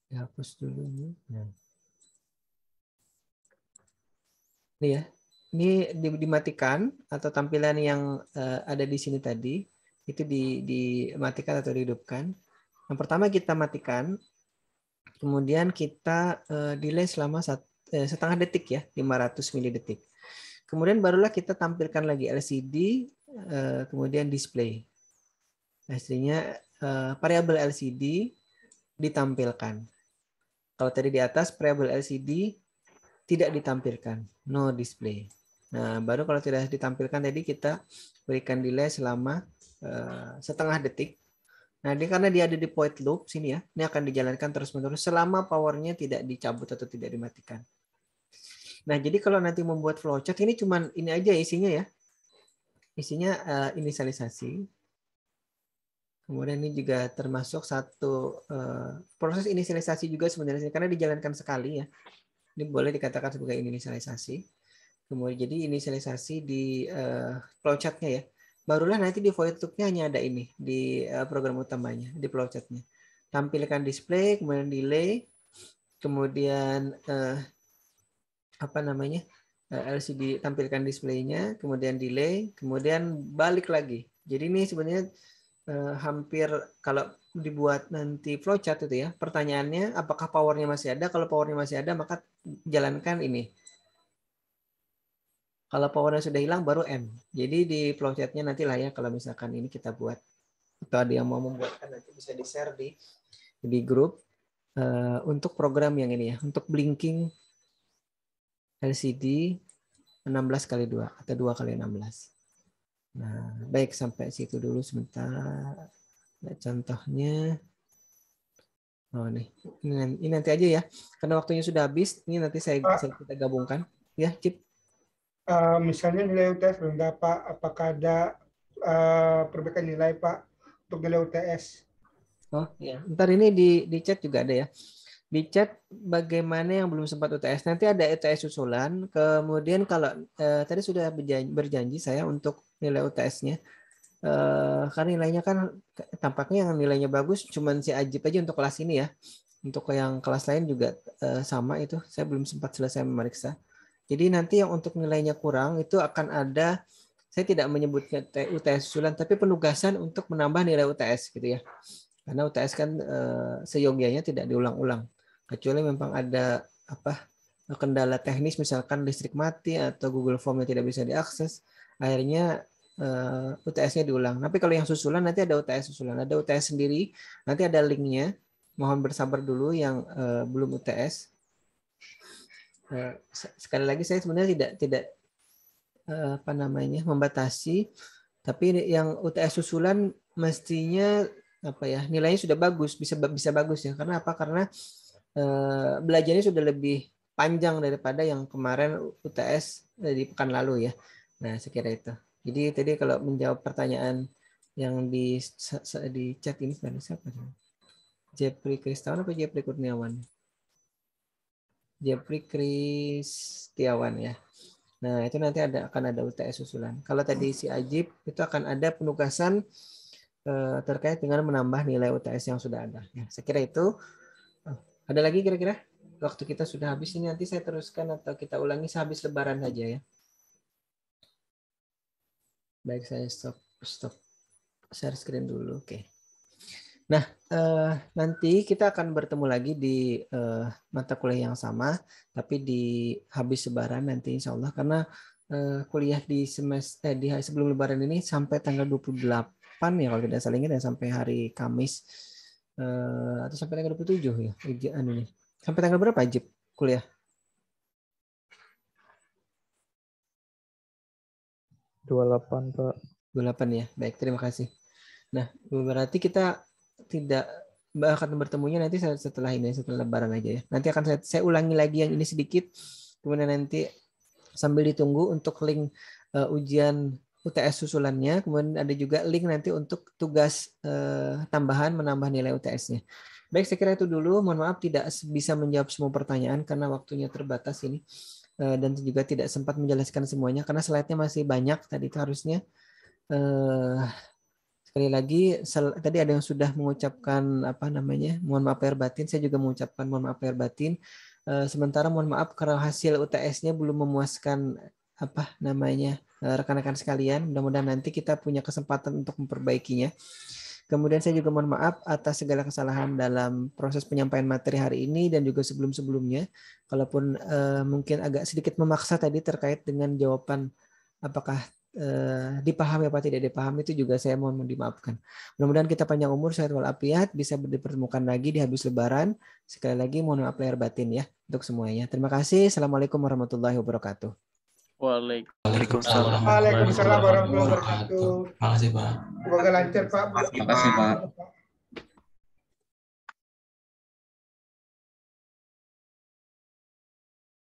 Dihapus dulu ini. Nah. Ini ya. Ini dimatikan atau tampilan yang ada di sini tadi itu dimatikan atau dihidupkan. Yang pertama kita matikan, kemudian kita delay selama setengah detik ya, 500 milidetik. Kemudian barulah kita tampilkan lagi LCD, kemudian display. Hasilnya variabel LCD ditampilkan. Kalau tadi di atas variabel LCD tidak ditampilkan, no display. Nah, baru kalau tidak ditampilkan tadi kita berikan delay selama setengah detik. Nah, karena dia ada di void loop sini ya, ini akan dijalankan terus-menerus selama powernya tidak dicabut atau tidak dimatikan. Nah, jadi kalau nanti membuat flowchart ini cuman ini aja isinya ya. Isinya inisialisasi. Kemudian ini juga termasuk satu proses inisialisasi juga sebenarnya karena dijalankan sekali ya. Ini boleh dikatakan sebagai inisialisasi. Kemudian jadi inisialisasi di flowchart-nya ya. Barulah nanti di void loop-nya hanya ada ini di program utamanya, di flowchart-nya. Tampilkan display, kemudian delay, kemudian LCD tampilkan displaynya, kemudian delay, kemudian balik lagi. Jadi ini sebenarnya hampir kalau dibuat nanti flowchart itu ya, pertanyaannya apakah powernya masih ada? Kalau powernya masih ada, maka jalankan ini. Kalau powernya sudah hilang baru M. Jadi di flowchart-nya nanti lah ya kalau misalkan ini kita buat atau ada yang mau membuatkan nanti bisa di-share di grup untuk program yang ini ya, untuk blinking LCD 16x2 atau 2x16. Nah, baik sampai situ dulu sebentar. Nah, contohnya oh nih, ini nanti aja ya. Karena waktunya sudah habis, ini nanti kita gabungkan ya, Cip. Misalnya nilai UTS rendah Pak, apakah ada perbaikan nilai Pak untuk nilai UTS? Oh ya, ntar ini di chat juga ada ya. Di chat bagaimana yang belum sempat UTS. Nanti ada UTS susulan. Kemudian kalau tadi sudah berjanji saya untuk nilai UTS-nya. Karena nilainya kan tampaknya yang nilainya bagus cuman si Ajib aja untuk kelas ini ya. Untuk yang kelas lain juga sama itu. Saya belum sempat selesai memeriksa. Jadi nanti yang untuk nilainya kurang itu akan ada, saya tidak menyebutnya UTS susulan, tapi penugasan untuk menambah nilai UTS gitu ya. Karena UTS kan seyogianya tidak diulang-ulang. Kecuali memang ada kendala teknis, misalkan listrik mati atau Google Form-nya tidak bisa diakses, akhirnya UTS-nya diulang. Tapi kalau yang susulan nanti ada UTS susulan, ada UTS sendiri, nanti ada linknya. Mohon bersabar dulu yang belum UTS. Sekali lagi saya sebenarnya tidak membatasi, tapi yang UTS susulan mestinya nilainya sudah bagus, bisa bagus ya. Karena apa? Karena belajarnya sudah lebih panjang daripada yang kemarin UTS di pekan lalu ya. Nah, sekira itu. Jadi tadi kalau menjawab pertanyaan yang di chat ini sebenarnya siapa? Jeffrey Kristiawan apa Jeffrey Kurniawan? Jeffrey Kristiawan ya. Nah, itu nanti akan ada UTS susulan. Kalau tadi si Ajib itu akan ada penugasan terkait dengan menambah nilai UTS yang sudah ada. Nah, saya kira itu. Ada lagi kira-kira? Waktu kita sudah habis ini, nanti saya teruskan atau kita ulangi sehabis lebaran saja ya. Baik, saya stop share screen dulu. Oke. Nah, nanti kita akan bertemu lagi di mata kuliah yang sama, tapi di habis lebaran nanti insya Allah, karena kuliah di semester di sebelum lebaran ini sampai tanggal 28 ya kalau tidak salah ingat ya, sampai hari Kamis atau sampai tanggal 27 ya. Sampai tanggal berapa Ajib kuliah? 28 Pak. 28 ya. Baik, terima kasih. Nah, berarti kita tidak akan bertemunya nanti setelah ini, setelah lebaran aja ya. Nanti akan saya ulangi lagi yang ini sedikit, kemudian nanti sambil ditunggu untuk link ujian UTS susulannya, kemudian ada juga link nanti untuk tugas tambahan menambah nilai UTS-nya. Baik, saya kira itu dulu. Mohon maaf tidak bisa menjawab semua pertanyaan karena waktunya terbatas ini. Dan juga tidak sempat menjelaskan semuanya karena slide-nya masih banyak tadi itu harusnya. Sekali lagi tadi ada yang sudah mengucapkan mohon maaf lahir batin, saya juga mengucapkan mohon maaf lahir batin. Sementara mohon maaf karena hasil UTS-nya belum memuaskan rekan-rekan sekalian. Mudah-mudahan nanti kita punya kesempatan untuk memperbaikinya. Kemudian saya juga mohon maaf atas segala kesalahan dalam proses penyampaian materi hari ini dan juga sebelum-sebelumnya. Kalaupun mungkin agak sedikit memaksa tadi terkait dengan jawaban apakah dipahami apa tidak dipahami, itu juga saya mohon dimaafkan. Mudah-mudahan kita panjang umur, sehat walafiat, bisa dipertemukan lagi di habis lebaran. Sekali lagi mohon maaf lahir batin ya untuk semuanya. Terima kasih. Assalamualaikum warahmatullahi wabarakatuh. Waalaikumsalam warahmatullahi wabarakatuh. Terima kasih Pak. Semoga lancar Pak. Terima kasih Pak.